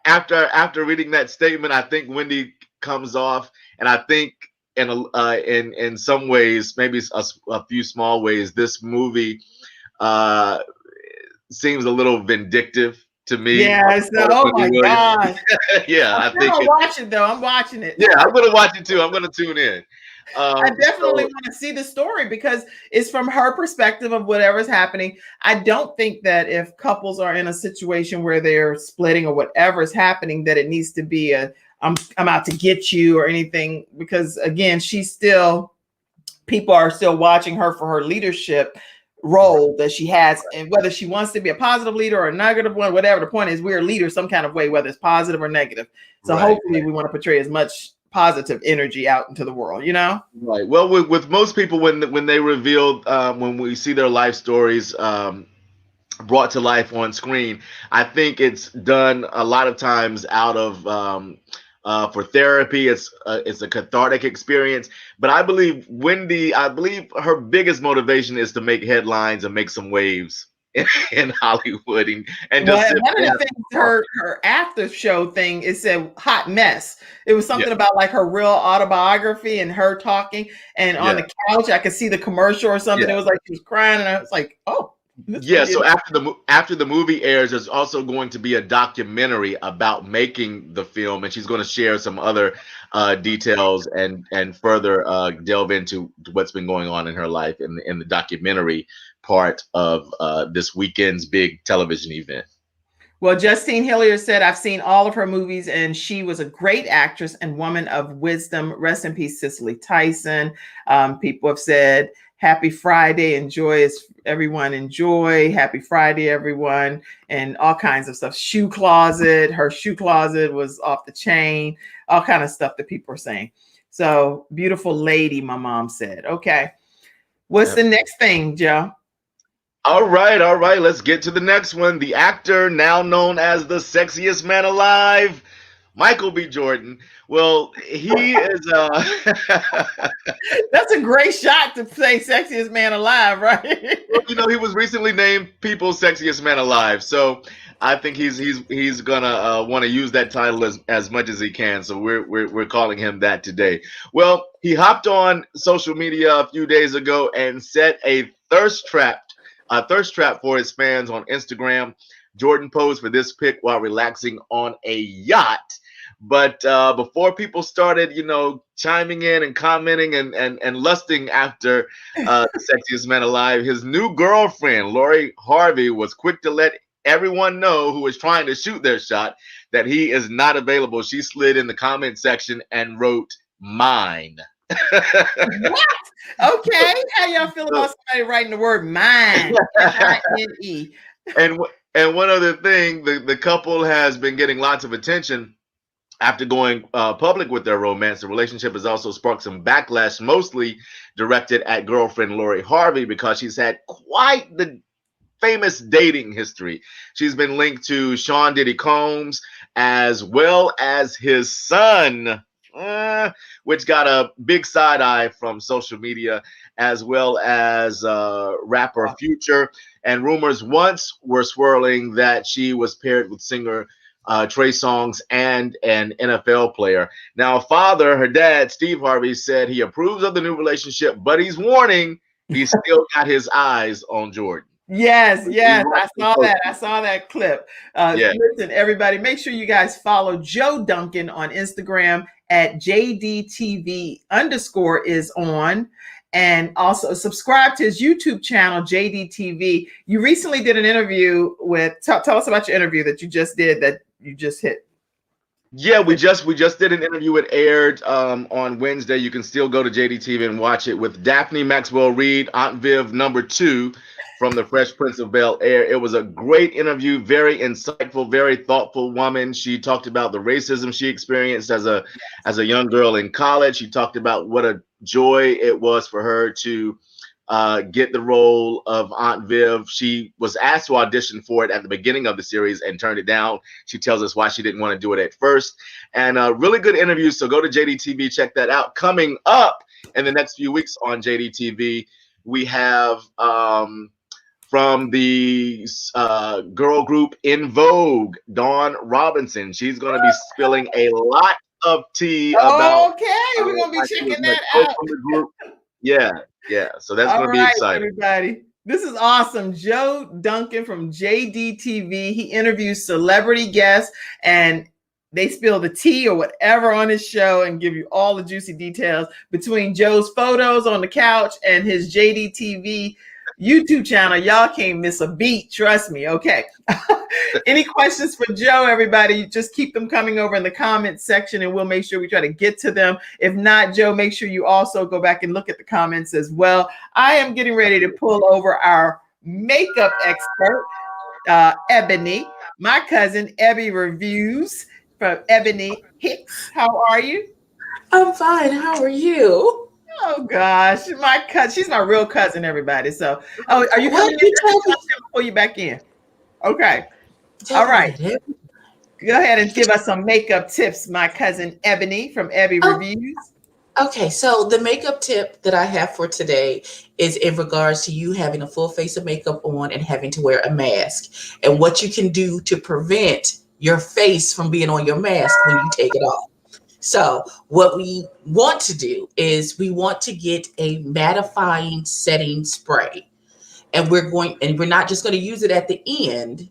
after reading that statement, I think Wendy comes off, and I think in some ways, maybe a few small ways, this movie seems a little vindictive to me. Yes. Oh Wendy my Williams. gosh. Yeah, I I'm think gonna watch it though. I'm watching it. yeah, I'm gonna watch it too. I'm gonna tune in. I definitely So want to see the story because it's from her perspective of whatever's happening. I don't think that if couples are in a situation where they're splitting or whatever's happening, that it needs to be a I'm out to get you or anything, because again, people are still watching her for her leadership role that she has, and whether she wants to be a positive leader or a negative one, whatever. The point is, we're leaders some kind of way, whether it's positive or negative. So right. hopefully we want to portray as much positive energy out into the world, you know? Right. Well, with most people, when they reveal, when we see their life stories brought to life on screen, I think it's done a lot of times out of for therapy. It's a cathartic experience. But I believe her biggest motivation is to make headlines and make some waves in Hollywood and just one of the things, her after show thing, it said hot mess. It was something about like her real autobiography and her talking, and on the couch I could see the commercial or something. It was like she was crying, and I was like, oh. Yeah, so after the movie airs, there's also going to be a documentary about making the film, and she's going to share some other details and further delve into what's been going on in her life in the documentary part of this weekend's big television event. Well, Justine Hillier said, I've seen all of her movies and she was a great actress and woman of wisdom. Rest in peace, Cicely Tyson. People have said, happy Friday. Everyone enjoy. Happy Friday, everyone. And all kinds of stuff. Shoe closet. Her shoe closet was off the chain. All kind of stuff that people are saying. So beautiful lady, my mom said. Okay. What's the next thing, Joe? All right. Let's get to the next one. The actor now known as the sexiest man alive, Michael B. Jordan. Well, he is that's a great shot to say sexiest man alive, right? Well, he was recently named People's Sexiest Man Alive. So I think he's gonna want to use that title as much as he can. So we're calling him that today. Well, he hopped on social media a few days ago and set a thirst trap for his fans on Instagram. Jordan posed for this pic while relaxing on a yacht. But before people started, chiming in and commenting and lusting after the sexiest man alive, his new girlfriend, Lori Harvey, was quick to let everyone know who was trying to shoot their shot that he is not available. She slid in the comment section and wrote, "Mine." What? Okay. How y'all feel about somebody writing the word mine? M-I-N-E. And one other thing, the couple has been getting lots of attention after going public with their romance. The relationship has also sparked some backlash, mostly directed at girlfriend Lori Harvey, because she's had quite the famous dating history. She's been linked to Sean Diddy Combs as well as his son, which got a big side eye from social media, as well as rapper Future. And rumors once were swirling that she was paired with singer Trey Songz and an NFL player. Now, her dad, Steve Harvey, said he approves of the new relationship, but he's warning he's still got his eyes on Jordan. Yes, I saw that clip. Listen, everybody, make sure you guys follow Joe Duncan on Instagram at JDTV_ is on. And also subscribe to his YouTube channel, JDTV. You recently did an interview with, tell us about your interview that you just did, that you just hit. Yeah, we just did an interview. It aired on Wednesday. You can still go to JDTV and watch it, with Daphne Maxwell Reid, Aunt Viv #2 from The Fresh Prince of Bel-Air. It was a great interview, very insightful, very thoughtful woman. She talked about the racism she experienced as a young girl in college. She talked about what a joy it was for her to get the role of Aunt Viv. She was asked to audition for it at the beginning of the series and turned it down. She tells us why she didn't want to do it at first. And a really good interview. So go to JDTV, check that out. Coming up in the next few weeks on JDTV, we have from the girl group In Vogue, Dawn Robinson. She's going to be spilling a lot of tea about. Okay, we're going to be checking that out. Yeah. So that's going to be exciting. Everybody. This is awesome. Joe Duncan from JDTV. He interviews celebrity guests and they spill the tea or whatever on his show and give you all the juicy details between Joe's photos on the couch and his JDTV YouTube channel. Y'all can't miss a beat. Trust me. Okay. Any questions for Joe, everybody? Just keep them coming over in the comments section and we'll make sure we try to get to them. If not, Joe, make sure you also go back and look at the comments as well. I am getting ready to pull over our makeup expert, Ebony, my cousin, Ebby Reviews from Ebony Hicks. How are you? I'm fine. How are you? Oh gosh, my cousin. She's my real cousin, everybody. So, oh, are you coming in? I'll pull you back in. Okay. All right. Go ahead and give us some makeup tips, my cousin Ebony from Ebby Reviews. Okay, so the makeup tip that I have for today is in regards to you having a full face of makeup on and having to wear a mask, and what you can do to prevent your face from being on your mask when you take it off. So what we want to do is we want to get a mattifying setting spray. And we're not just going to use it at the end.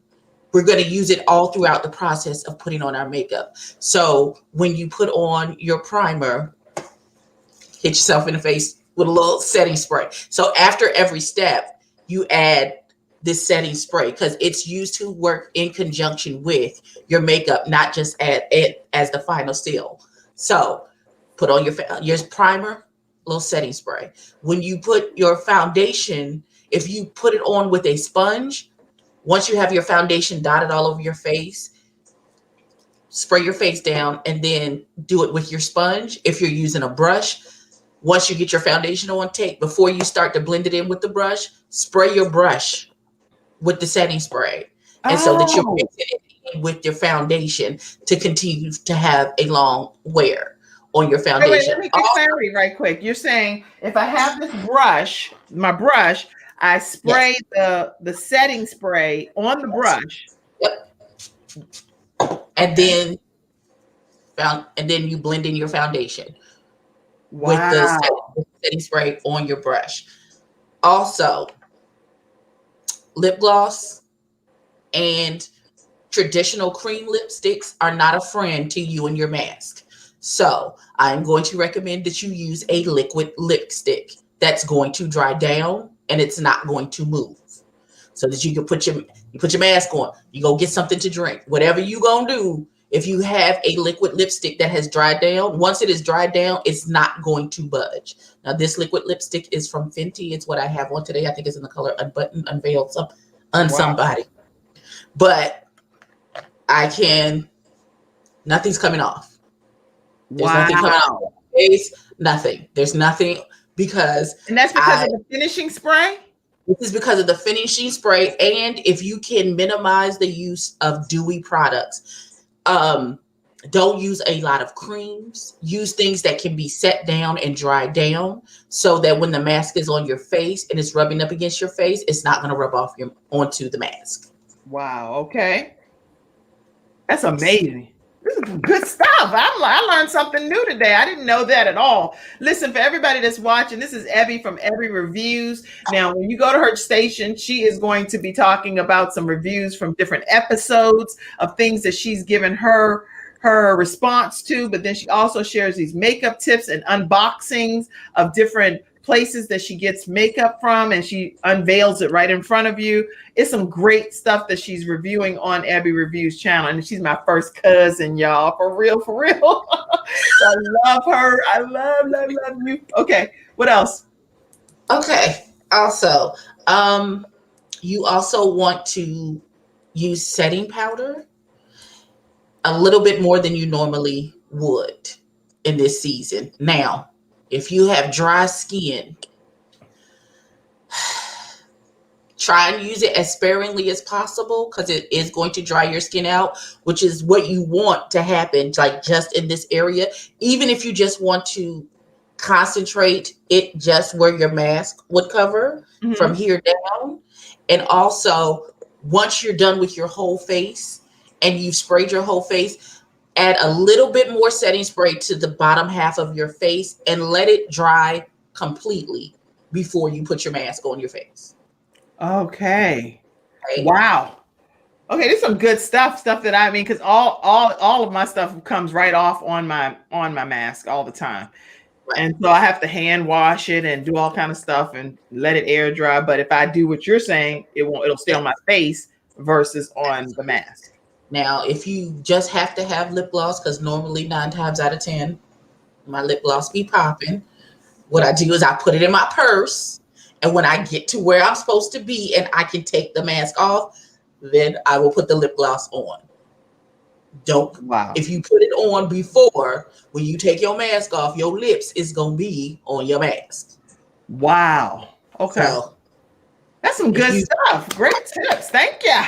We're going to use it all throughout the process of putting on our makeup. So when you put on your primer, hit yourself in the face with a little setting spray. So after every step, you add this setting spray because it's used to work in conjunction with your makeup, not just add it as the final still. So put on your primer, little setting spray. When you put your foundation, if you put it on with a sponge, once you have your foundation dotted all over your face, spray your face down and then do it with your sponge. If you're using a brush, once you get your foundation on, before you start to blend it in with the brush, spray your brush with the setting spray. And so that you're mixing it in with your foundation to continue to have a long wear on your foundation. Wait, let me get clarity right quick. You're saying if I have this brush, my brush, I spray the setting spray on the brush. Yep. And then you blend in your foundation with the setting spray on your brush. Also, lip gloss and traditional cream lipsticks are not a friend to you and your mask. So I'm going to recommend that you use a liquid lipstick that's going to dry down and it's not going to move, so that you can put your mask on. You go get something to drink, whatever you gonna do. If you have a liquid lipstick that has dried down, once it is dried down, it's not going to budge. Now this liquid lipstick is from Fenty. It's what I have on today. I think it's in the color Unbuttoned, Unveiled, Somebody. But nothing's coming off. There's nothing coming off. Nothing. There's nothing because. And that's because of the finishing spray? This is because of the finishing spray. And if you can minimize the use of dewy products, don't use a lot of creams. Use things that can be set down and dried down so that when the mask is on your face and it's rubbing up against your face, it's not going to rub off onto the mask. Wow. Okay. That's amazing. This is good stuff. I learned something new today. I didn't know that at all. Listen, for everybody that's watching, this is Ebby from Ebby Reviews. Now, when you go to her station, she is going to be talking about some reviews from different episodes of things that she's given her response to, but then she also shares these makeup tips and unboxings of different places that she gets makeup from, and she unveils it right in front of you. It's some great stuff that she's reviewing on Ebby Reviews channel, and she's my first cousin, y'all, for real. I love her. I love you. Okay, what else? Okay, also, you also want to use setting powder a little bit more than you normally would in this season. Now, if you have dry skin, try and use it as sparingly as possible because it is going to dry your skin out, which is what you want to happen, like just in this area. Even if you just want to concentrate it just where your mask would cover from here down. And also, once you're done with your whole face and you've sprayed your whole face, add a little bit more setting spray to the bottom half of your face and let it dry completely before you put your mask on your face. Okay. Right? Wow. Okay, there's some good stuff that I mean, because all of my stuff comes right off on my mask all the time. Right. And so I have to hand wash it and do all kind of stuff and let it air dry. But if I do what you're saying, it'll stay on my face versus on the mask. Now, if you just have to have lip gloss, because normally 9 times out of 10, my lip gloss be popping. What I do is I put it in my purse, and when I get to where I'm supposed to be and I can take the mask off, then I will put the lip gloss on. Wow. If you put it on before, when you take your mask off, your lips is gonna be on your mask. Wow. Okay. So, that's some good stuff. Great tips. Thank you.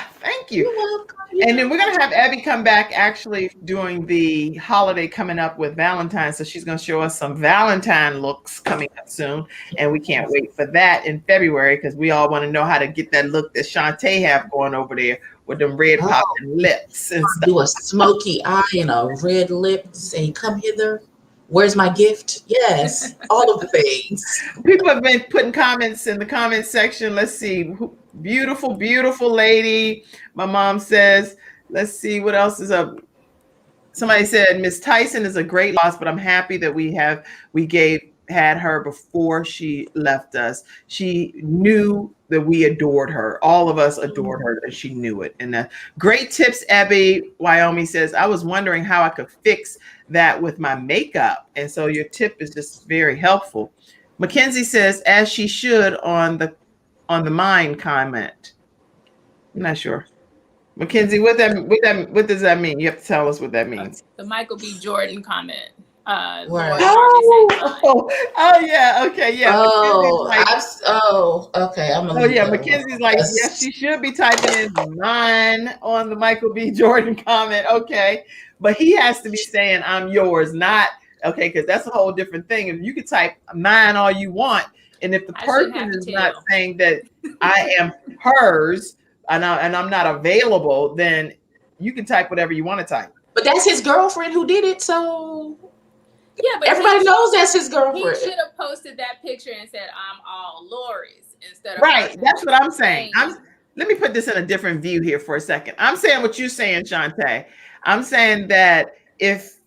You're welcome. And then we're going to have Abby come back actually doing the holiday coming up with Valentine's. So she's going to show us some Valentine looks coming up soon. And we can't wait for that in February because we all want to know how to get that look that Shantae have going over there with them red popping lips and stuff. Do a smoky eye and a red lip. Say, come hither. Where's my gift? Yes, all of the things. People have been putting comments in the comment section. Let's see. Beautiful, beautiful lady. My mom says, let's see what else is up. Somebody said Miss Tyson is a great loss, but I'm happy that we had her before she left us. She knew that we adored her. All of us adored her, and she knew it. And great tips, Abby. Wyoming says, I was wondering how I could fix that with my makeup. And so your tip is just very helpful. Mackenzie says, as she should on the mind comment. I'm not sure. Mackenzie, what does that mean? You have to tell us what that means. The Michael B. Jordan comment. Right. Oh yeah, okay, yeah. Okay. Mackenzie's like, yes, she should be typing in mine on the Michael B. Jordan comment. Okay, but he has to be saying I'm yours, not okay, because that's a whole different thing. If you could type mine all you want, and if the person is not saying that I am hers and I'm not available, then you can type whatever you want to type. But that's his girlfriend who did it, so. Yeah, but everybody knows that's his girlfriend. He should have posted that picture and said, I'm all Lori's instead of right. That's what I'm saying. Let me put this in a different view here for a second. I'm saying what you're saying, Shantae. I'm saying that if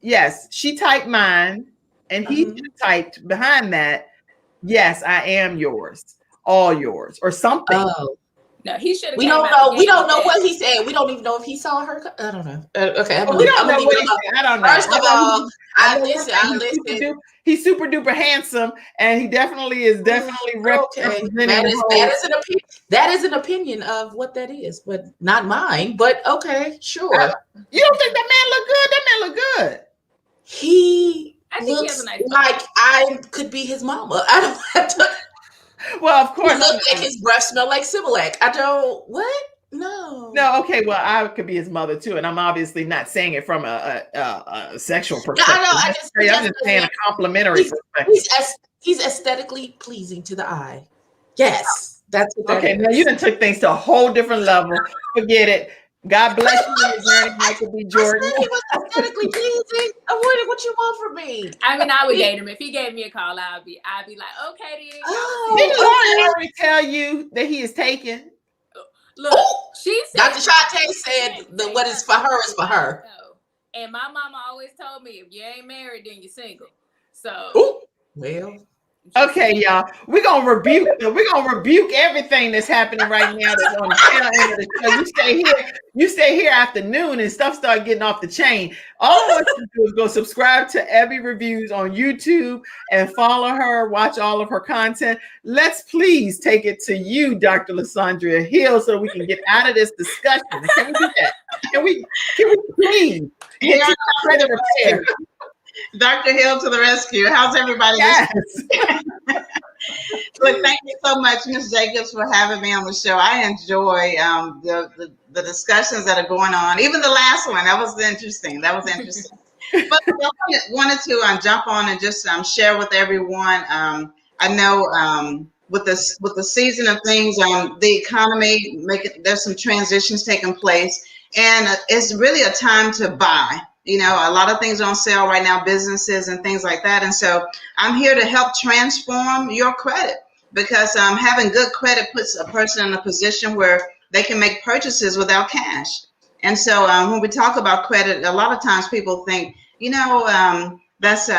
yes, she typed mine and he typed behind that, yes, I am yours, all yours, or something. Oh. No, he should have. We don't know. We don't know what he said. We don't even know if he saw her. I don't know. Okay, we don't know what he said. I don't know. First of all, I listen. He's super duper handsome, and he definitely is representing. That is an opinion of what that is, but not mine. But okay, sure. You don't think that man look good? That man look good. I think looks he has a nice like I could be his mama. I don't have to. Well, of course. He looked like his breath smelled like Similac. I don't. What? No. No. Okay. Well, I could be his mother too, and I'm obviously not saying it from a sexual perspective. No, I know. I'm just saying a complimentary perspective. He's aesthetically pleasing to the eye. Yes, that's what that okay. is. Now you done took things to a whole different level. Forget it. God bless you in your journey, Michael B. Jordan. I said he was aesthetically pleasing. What you want from me? I mean, I would date him. If he gave me a call, I'd be like, okay, then. Didn't Lauren already tell you that he is taken? Look, she said. Dr. Shantae said what is for her is for her. And my mama always told me, if you ain't married, then you're single. So. Ooh, well. Okay, y'all. We're gonna rebuke everything that's happening right now that's on the tail end of the show. You stay here after noon and stuff start getting off the chain. All I want you to do is go subscribe to Abby Reviews on YouTube and follow her, watch all of her content. Let's please take it to you, Dr. Lysandria Hill, so we can get out of this discussion. Can we do that? Can we please? Dr. Hill to the rescue. How's everybody? Yes. Look, thank you so much, Ms. Jacobs, for having me on the show. I enjoy the discussions that are going on. Even the last one, that was interesting. But I wanted to jump on and just share with everyone. I know with the season of things, the economy, there's some transitions taking place, and it's really a time to buy. You know, a lot of things are on sale right now, businesses and things like that. And so I'm here to help transform your credit. because having good credit puts a person in a position where they can make purchases without cash. And so when we talk about credit, a lot of times people think, that's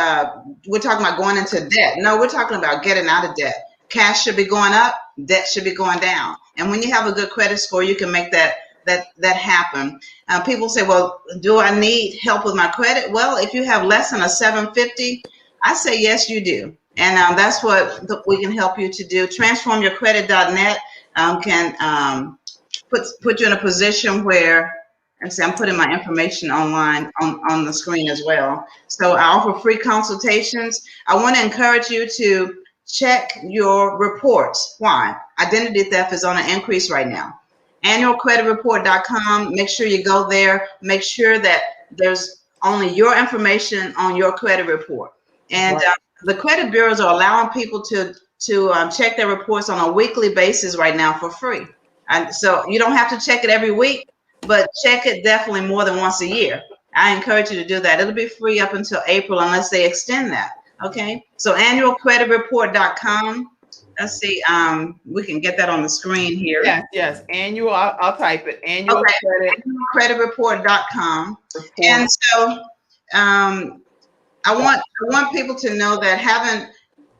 we're talking about going into debt. No, we're talking about getting out of debt. Cash should be going up, debt should be going down. And when you have a good credit score, you can make that happen. People say, well, do I need help with my credit? Well, if you have less than a 750, I say yes, you do. And that's what we can help you to do. Transformyourcredit.net can put you in a position where, and see, I'm putting my information online on the screen as well. So I offer free consultations. I want to encourage you to check your reports. Why? Identity theft is on an increase right now. Annualcreditreport.com. Make sure you go there. Make sure that there's only your information on your credit report. And the credit bureaus are allowing people to check their reports on a weekly basis right now for free. And so you don't have to check it every week, but check it definitely more than once a year. I encourage you to do that. It'll be free up until April unless they extend that. Okay. So annualcreditreport.com. Let's see. We can get that on the screen here. Yes. Annual. I'll type it. Annualcreditreport.com. And so I want people to know that having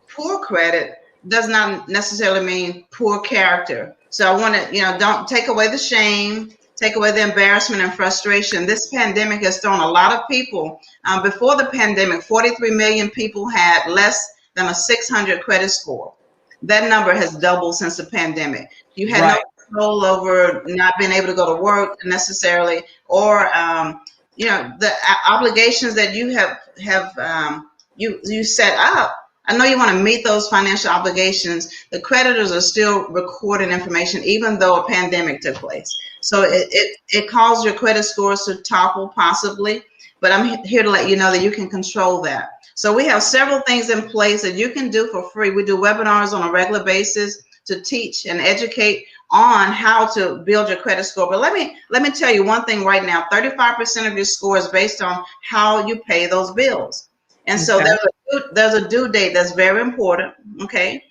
poor credit does not necessarily mean poor character. So I want to, don't take away the shame, take away the embarrassment and frustration. This pandemic has thrown a lot of people. Before the pandemic, 43 million people had less than a 600 credit score. That number has doubled since the pandemic. You had no control over not being able to go to work necessarily, or the obligations that you have you set up. I know you want to meet those financial obligations. The creditors are still recording information even though a pandemic took place. So it caused your credit scores to topple possibly, but I'm here to let you know that you can control that. So we have several things in place that you can do for free. We do webinars on a regular basis to teach and educate on how to build your credit score. But let me tell you one thing right now. 35% of your score is based on how you pay those bills. And so there's a due date that's very important, okay?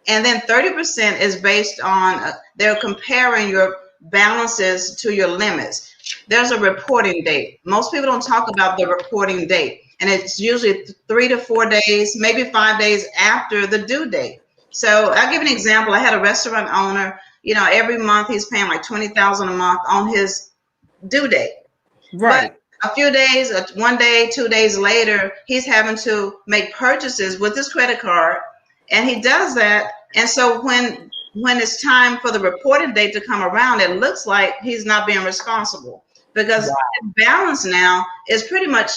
And then 30% is based on, they're comparing your balances to your limits. There's a reporting date. Most people don't talk about the reporting date. And it's usually 3 to 4 days, maybe 5 days after the due date. So I'll give an example. I had a restaurant owner, every month he's paying like $20,000 a month on his due date. Right. But a few days, 1 day, 2 days later, he's having to make purchases with his credit card, and he does that. And so when it's time for the reporting date to come around, it looks like he's not being responsible because his balance now is pretty much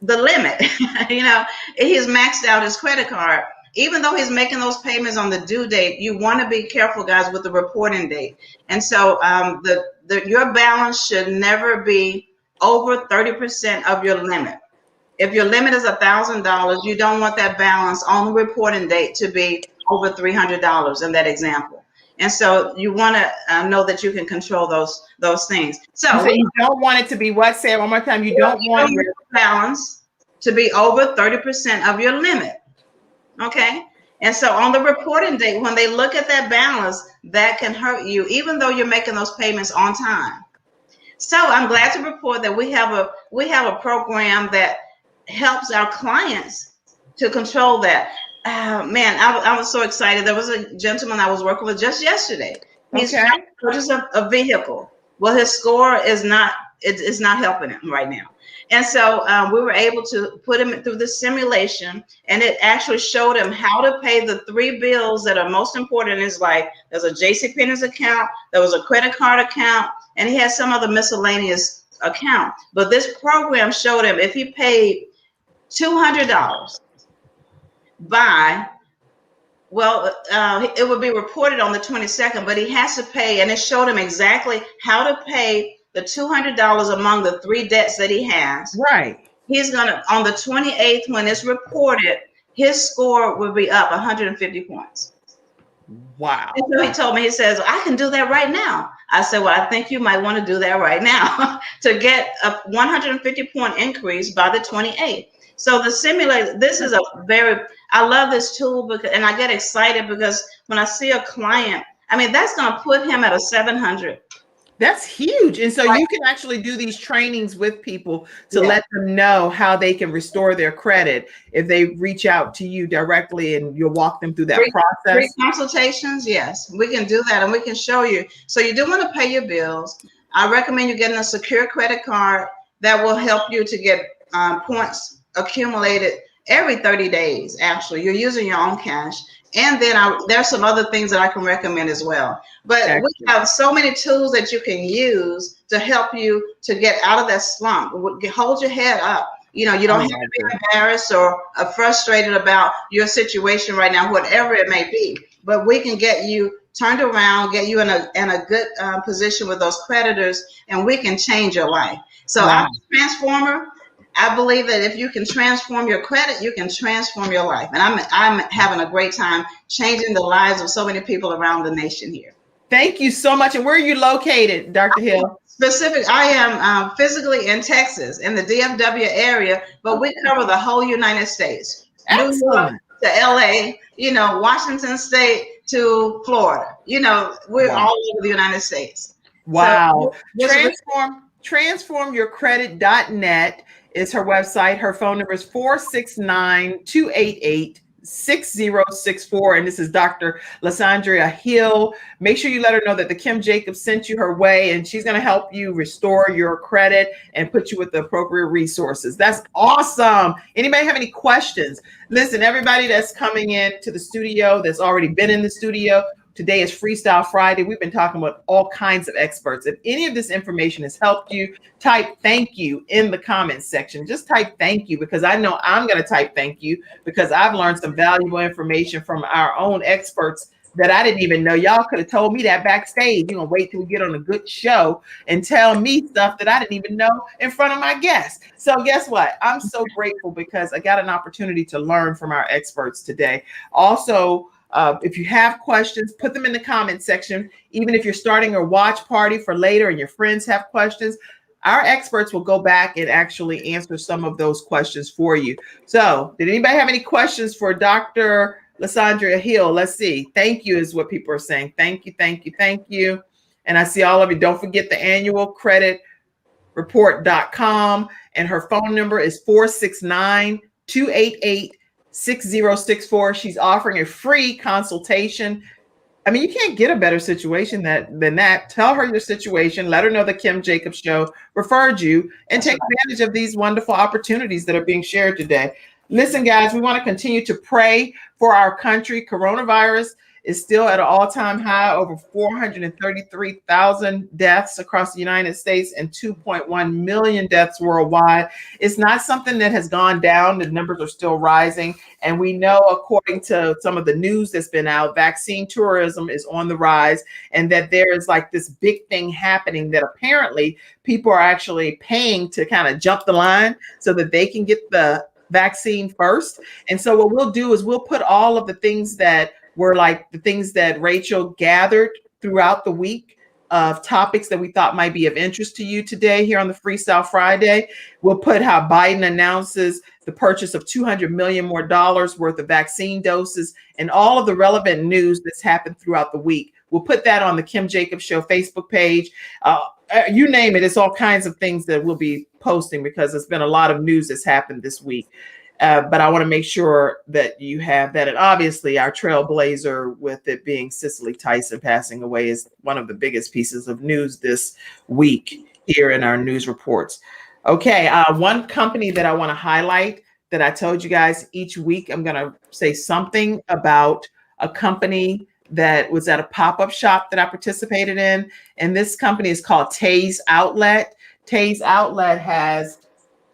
the limit. He's maxed out his credit card. Even though he's making those payments on the due date, you want to be careful, guys, with the reporting date. And so your balance should never be over 30% of your limit. If your limit is $1,000, you don't want that balance on the reporting date to be over $300 in that example. And so you want to know that you can control those things. So you don't want it to be what? Say it one more time. You don't want your balance to be over 30% of your limit. Okay. And so on the reporting date, when they look at that balance, that can hurt you, even though you're making those payments on time. So I'm glad to report that we have a program that helps our clients to control that. Man, I was so excited. There was a gentleman I was working with just yesterday. He's trying to purchase a vehicle. Well, his score is not helping him right now. And so we were able to put him through the simulation, and it actually showed him how to pay the 3 bills that are most important in his life. There's a JCPenney's account, there was a credit card account, and he has some other miscellaneous account. But this program showed him if he paid $200 it would be reported on the 22nd, but he has to pay, and it showed him exactly how to pay the $200 among the 3 debts that he has. Right. He's gonna, on the 28th, when it's reported, his score will be up 150 points. Wow. And so he told me, he says, I can do that right now. I said, well, I think you might want to do that right now to get a 150 point increase by the 28th. So the simulator, this is a very, I love this tool because, and I get excited because when I see a client, I mean, that's going to put him at a 700. That's huge. And so you can actually do these trainings with people to Yeah. let them know how they can restore their credit if they reach out to you directly, and you'll walk them through that Free process. consultations, yes, we can do that, and we can show you. So you do want to pay your bills. I recommend you getting a secure credit card that will help you to get points accumulated every 30 days. Actually, you're using your own cash. And then there's some other things that I can recommend as well. But Excellent. we have so many tools that you can use to help you to get out of that slump. Hold your head up. You know, you don't have to be embarrassed or frustrated about your situation right now, whatever it may be. But we can get you turned around, get you in a good position with those creditors, and we can change your life. So I'm a transformer. I believe that if you can transform your credit, you can transform your life. And I'm having a great time changing the lives of so many people around the nation here. Thank you so much. And where are you located, Dr. Hill? I am physically in Texas, in the DFW area, but we cover the whole United States. Excellent. New York to LA, you know, Washington State to Florida. You know, we're all over the United States. Wow. So, transformyourcredit.net is her website. Her phone number is 469-288-6064. And this is Dr. Lysandria Hill. Make sure you let her know that the Kim Jacobs sent you her way, and she's going to help you restore your credit and put you with the appropriate resources. That's awesome. Anybody have any questions? Listen, everybody that's coming in to the studio, that's already been in the studio, today is Freestyle Friday. We've been talking about all kinds of experts. If any of this information has helped you, type thank you in the comments section. Just type thank you, because I know I'm going to type thank you because I've learned some valuable information from our own experts that I didn't even know. Y'all could have told me that backstage. You're going to wait till we get on a good show and tell me stuff that I didn't even know in front of my guests. So guess what? I'm so grateful because I got an opportunity to learn from our experts today. Also, if you have questions, put them in the comment section. Even if you're starting a watch party for later and your friends have questions, our experts will go back and actually answer some of those questions for you. So did anybody have any questions for Dr. Lysandria Hill? Let's see. Thank you is what people are saying. Thank you, thank you, thank you. And I see all of you. Don't forget the annualcreditreport.com, and her phone number is 469-288-6064. She's offering a free consultation. I mean, you can't get a better situation than that. Tell her your situation. Let her know the Kim Jacobs Show referred you, and take advantage of these wonderful opportunities that are being shared today. Listen, guys, we want to continue to pray for our country. Coronavirus is still at an all-time high, over 433,000 deaths across the United States and 2.1 million deaths worldwide. It's not something that has gone down. The numbers are still rising. And we know, according to some of the news that's been out, vaccine tourism is on the rise, and that there is like this big thing happening that apparently people are actually paying to kind of jump the line so that they can get the vaccine first. And so what we'll do is we'll put all of the things that were like the things that Rachel gathered throughout the week of topics that we thought might be of interest to you today here on the Freestyle Friday. We'll put how Biden announces the purchase of $200 million more worth of vaccine doses, and all of the relevant news that's happened throughout the week. We'll put that on the Kim Jacobs Show Facebook page. You name it, it's all kinds of things that we'll be posting because there's been a lot of news that's happened this week. But I want to make sure that you have that. And obviously our trailblazer, with it being Cicely Tyson passing away, is one of the biggest pieces of news this week here in our news reports. Okay, one company that I want to highlight that I told you guys each week, I'm going to say something about a company that was at a pop-up shop that I participated in. And this company is called Tay's Outlet. Tay's Outlet has,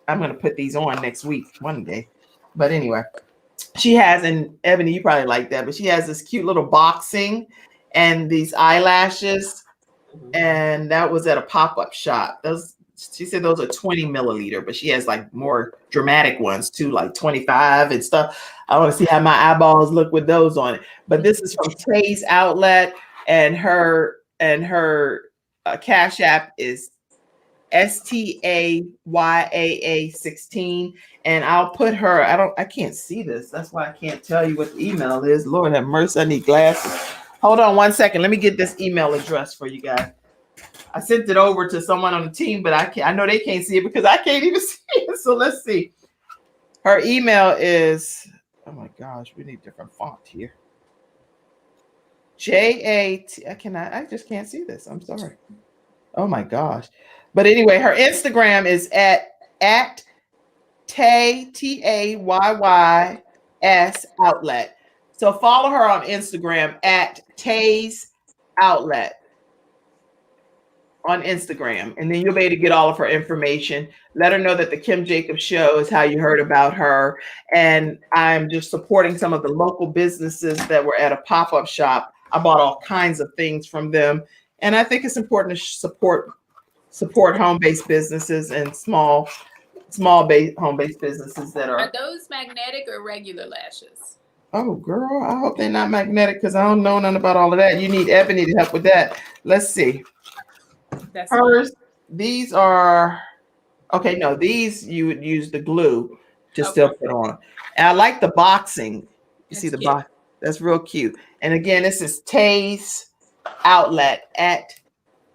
I'm going to put these on next week, one day. But anyway, she has, and Ebony, you probably like that, but she has this cute little boxing and these eyelashes. And that was at a pop-up shop. She said those are 20 milliliter, but she has like more dramatic ones too, like 25 and stuff. I want to see how my eyeballs look with those on it. But this is from Tay's Outlet, and her Cash App is STAYAA16. And I'll put her, I can't see this. That's why I can't tell you what the email is. Lord have mercy, I need glasses. Hold on one second. Let me get this email address for you guys. I sent it over to someone on the team, but I know they can't see it because I can't even see it. So let's see. Her email is, oh my gosh, we need different font here. I just can't see this. I'm sorry. Oh my gosh. But anyway, her Instagram is at TAYYS Outlet. So follow her on Instagram at Tay's Outlet on Instagram, and then you'll be able to get all of her information. Let her know that the Kim Jacobs Show is how you heard about her. And I'm just supporting some of the local businesses that were at a pop-up shop. I bought all kinds of things from them. And I think it's important to support home-based businesses and small home-based businesses that Are those magnetic or regular lashes? Oh, girl, I hope they're not magnetic because I don't know nothing about all of that. You need Ebony to help with that. Let's see. That's hers. These are okay. No, these you would use the glue to still put on. And I like the boxing. You see the box? That's real cute. And again, this is Tay's Outlet at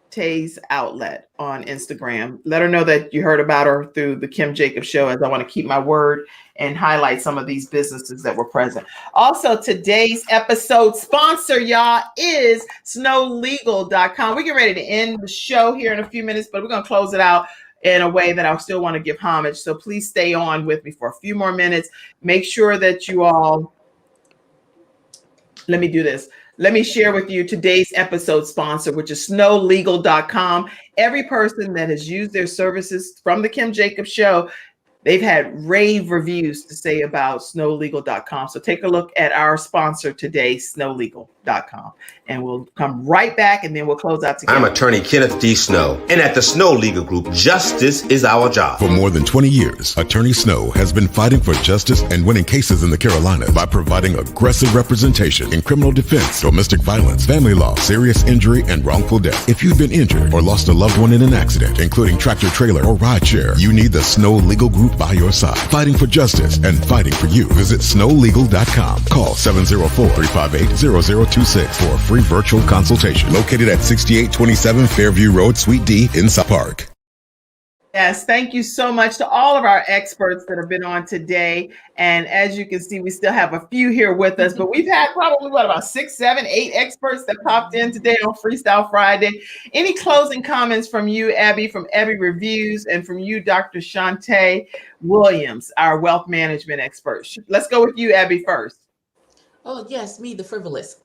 Tay's Outlet on Instagram. Let her know that you heard about her through the Kim Jacobs Show, as I want to keep my word and highlight some of these businesses that were present. Also, today's episode sponsor, y'all, is snowlegal.com. We get ready to end the show here in a few minutes, but we're going to close it out in a way that I still want to give homage. So please stay on with me for a few more minutes. Make sure that you all, let me do this. Let me share with you today's episode sponsor, which is snowlegal.com. Every person that has used their services from the Kim Jacobs Show, they've had rave reviews to say about snowlegal.com. So take a look at our sponsor today, snowlegal.com. And we'll come right back and then we'll close out together. I'm attorney Kenneth D. Snow, and at the Snow Legal Group, justice is our job. For more than 20 years, Attorney Snow has been fighting for justice and winning cases in the Carolinas by providing aggressive representation in criminal defense, domestic violence, family law, serious injury, and wrongful death. If you've been injured or lost a loved one in an accident, including tractor trailer or rideshare, you need the Snow Legal Group by your side, fighting for justice and fighting for you. Visit snowlegal.com. Call 704-358-0026 for a free virtual consultation. Located at 6827 Fairview Road, Suite D in South Park. Yes, thank you so much to all of our experts that have been on today. And as you can see, we still have a few here with us, but we've had probably about 6, 7, 8 experts that popped in today on Freestyle Friday. Any closing comments from you, Abby, from Abby Reviews, and from you, Dr. Shantae Williams, our wealth management expert? Let's go with you, Abby, first. Oh, yes, me, the frivolous.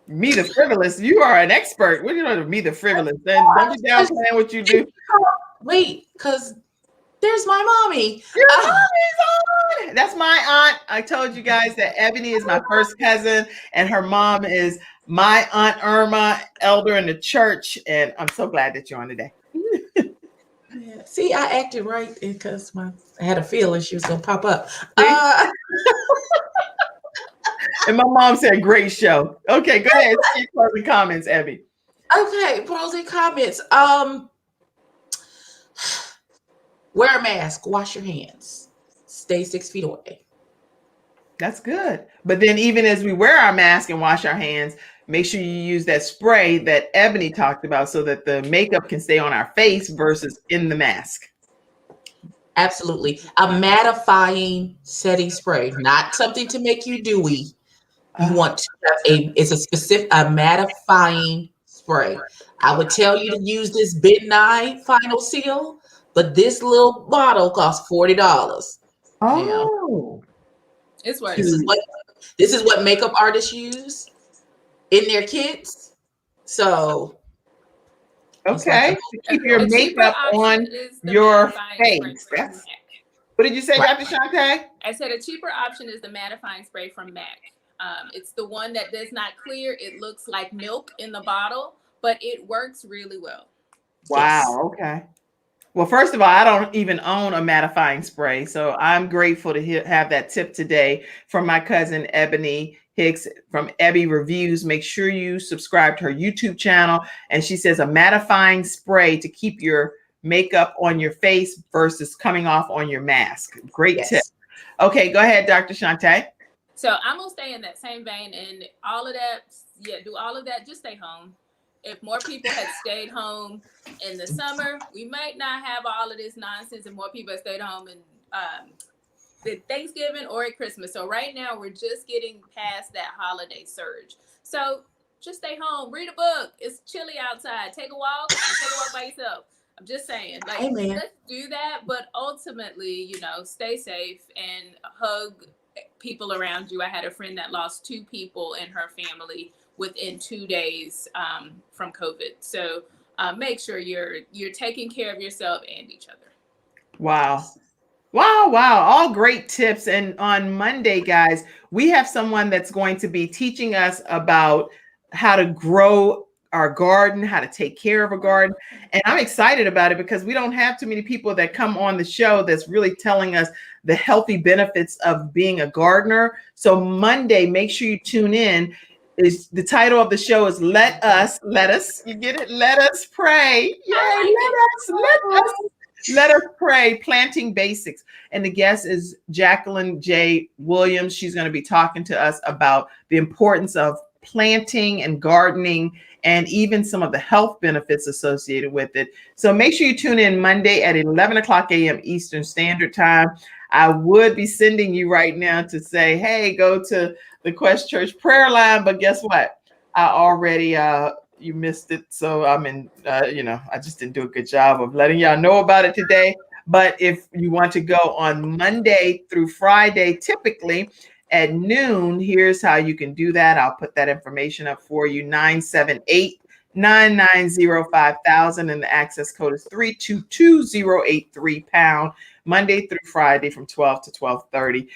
Me, the frivolous. You are an expert. What do you know? Me, the frivolous. Then don't be downplaying what you do. Wait, because there's my mommy. Your mommy's on. That's my aunt. I told you guys that Ebony is my first cousin, and her mom is my Aunt Irma, elder in the church. And I'm so glad that you're on today. Yeah. See, I acted right because I had a feeling she was going to pop up. And my mom said, great show. Okay, go ahead. See closing comments, Abby. Okay, closing comments. Wear a mask, wash your hands, stay 6 feet away. That's good. But then even as we wear our mask and wash our hands, make sure you use that spray that Ebony talked about so that the makeup can stay on our face versus in the mask. Absolutely. A mattifying setting spray, not something to make you dewy. You want to have it's a mattifying spray. I would tell you to use this Bid 9 Final Seal, but this little bottle costs $40. Oh, it's worth it. This is what makeup artists use in their kits. So, okay, to keep your makeup on your face. What did you say, Dr. Shantae? I said a cheaper option is the mattifying spray from MAC. It's the one that does not clear. It looks like milk in the bottle, but it works really well. Wow. Okay. Well, first of all, I don't even own a mattifying spray, so I'm grateful to have that tip today from my cousin Ebony Hicks from Ebby Reviews. Make sure you subscribe to her YouTube channel. And she says a mattifying spray to keep your makeup on your face versus coming off on your mask. Great Yes. tip. Okay, go ahead, Dr. Shantae. So I'm gonna stay in that same vein and all of that. Yeah, do all of that. Just stay home. If more people had stayed home in the summer, we might not have all of this nonsense, and more people had stayed home in Thanksgiving or at Christmas. So right now we're just getting past that holiday surge. So just stay home, read a book. It's chilly outside. Take a walk. Take a walk by yourself. I'm just saying, like, Amen. let's do that. But ultimately, you know, stay safe and hug people around you. I had a friend that lost 2 people in her family within 2 days from COVID. So make sure you're taking care of yourself and each other. Wow. Wow, wow. All great tips. And on Monday, guys, we have someone that's going to be teaching us about how to grow our garden, how to take care of a garden. And I'm excited about it because we don't have too many people that come on the show that's really telling us the healthy benefits of being a gardener. So Monday, make sure you tune in. Is the title of the show is let us, you get it? Let us pray. Yay, let us pray, planting basics. And the guest is Jacqueline J. Williams. She's going to be talking to us about the importance of planting and gardening and even some of the health benefits associated with it. So make sure you tune in Monday at 11 o'clock a.m. Eastern Standard Time. I would be sending you right now to say, hey, go to the Quest Church prayer line. But guess what? I already, you missed it. So I'm in, I just didn't do a good job of letting y'all know about it today. But if you want to go on Monday through Friday, typically at noon, here's how you can do that. I'll put that information up for you. 978-990-5000 and the access code is 322083#. Monday through Friday from 12 to 12:30.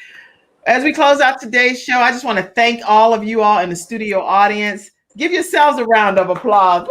As we close out today's show, I just want to thank all of you all in the studio audience. Give yourselves a round of applause.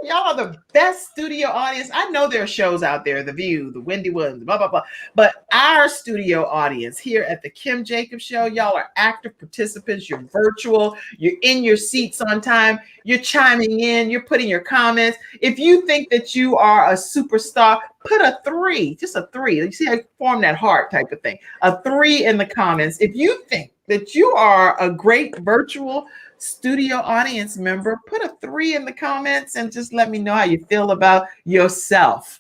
Y'all are the best studio audience. I know there are shows out there, The View, the Wendy Williams, blah, blah, blah. But our studio audience here at the Kim Jacobs Show, y'all are active participants. You're virtual. You're in your seats on time. You're chiming in. You're putting your comments. If you think that you are a superstar, put a 3, just a 3. You see how I form that heart type of thing. A 3 in the comments. If you think that you are a great virtual studio audience member, put a 3 in the comments and just let me know how you feel about yourself.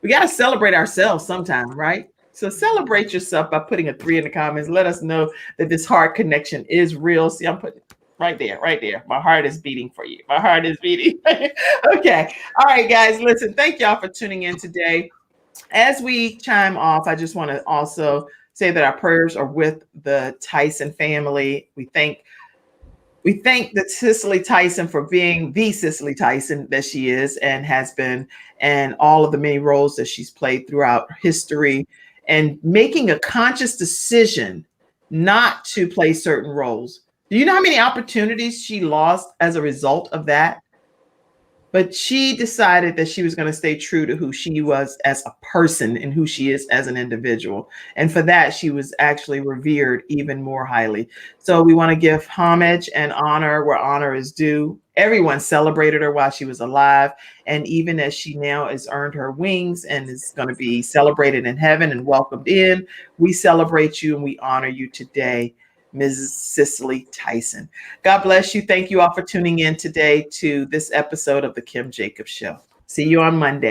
We got to celebrate ourselves sometime, right? So celebrate yourself by putting a 3 in the comments. Let us know that this heart connection is real. See, I'm putting right there. My heart is beating for you. My heart is beating. Okay. All right, guys, listen, thank y'all for tuning in today. As we chime off, I just want to also say that our prayers are with the Tyson family. We thank the Cicely Tyson for being the Cicely Tyson that she is and has been, and all of the many roles that she's played throughout history, and making a conscious decision not to play certain roles. Do you know how many opportunities she lost as a result of that? But she decided that she was going to stay true to who she was as a person and who she is as an individual. And for that, she was actually revered even more highly. So we want to give homage and honor where honor is due. Everyone celebrated her while she was alive. And even as she now has earned her wings and is going to be celebrated in heaven and welcomed in, we celebrate you and we honor you today, Mrs. Cicely Tyson. God bless you. Thank you all for tuning in today to this episode of the Kim Jacobs Show. See you on Monday.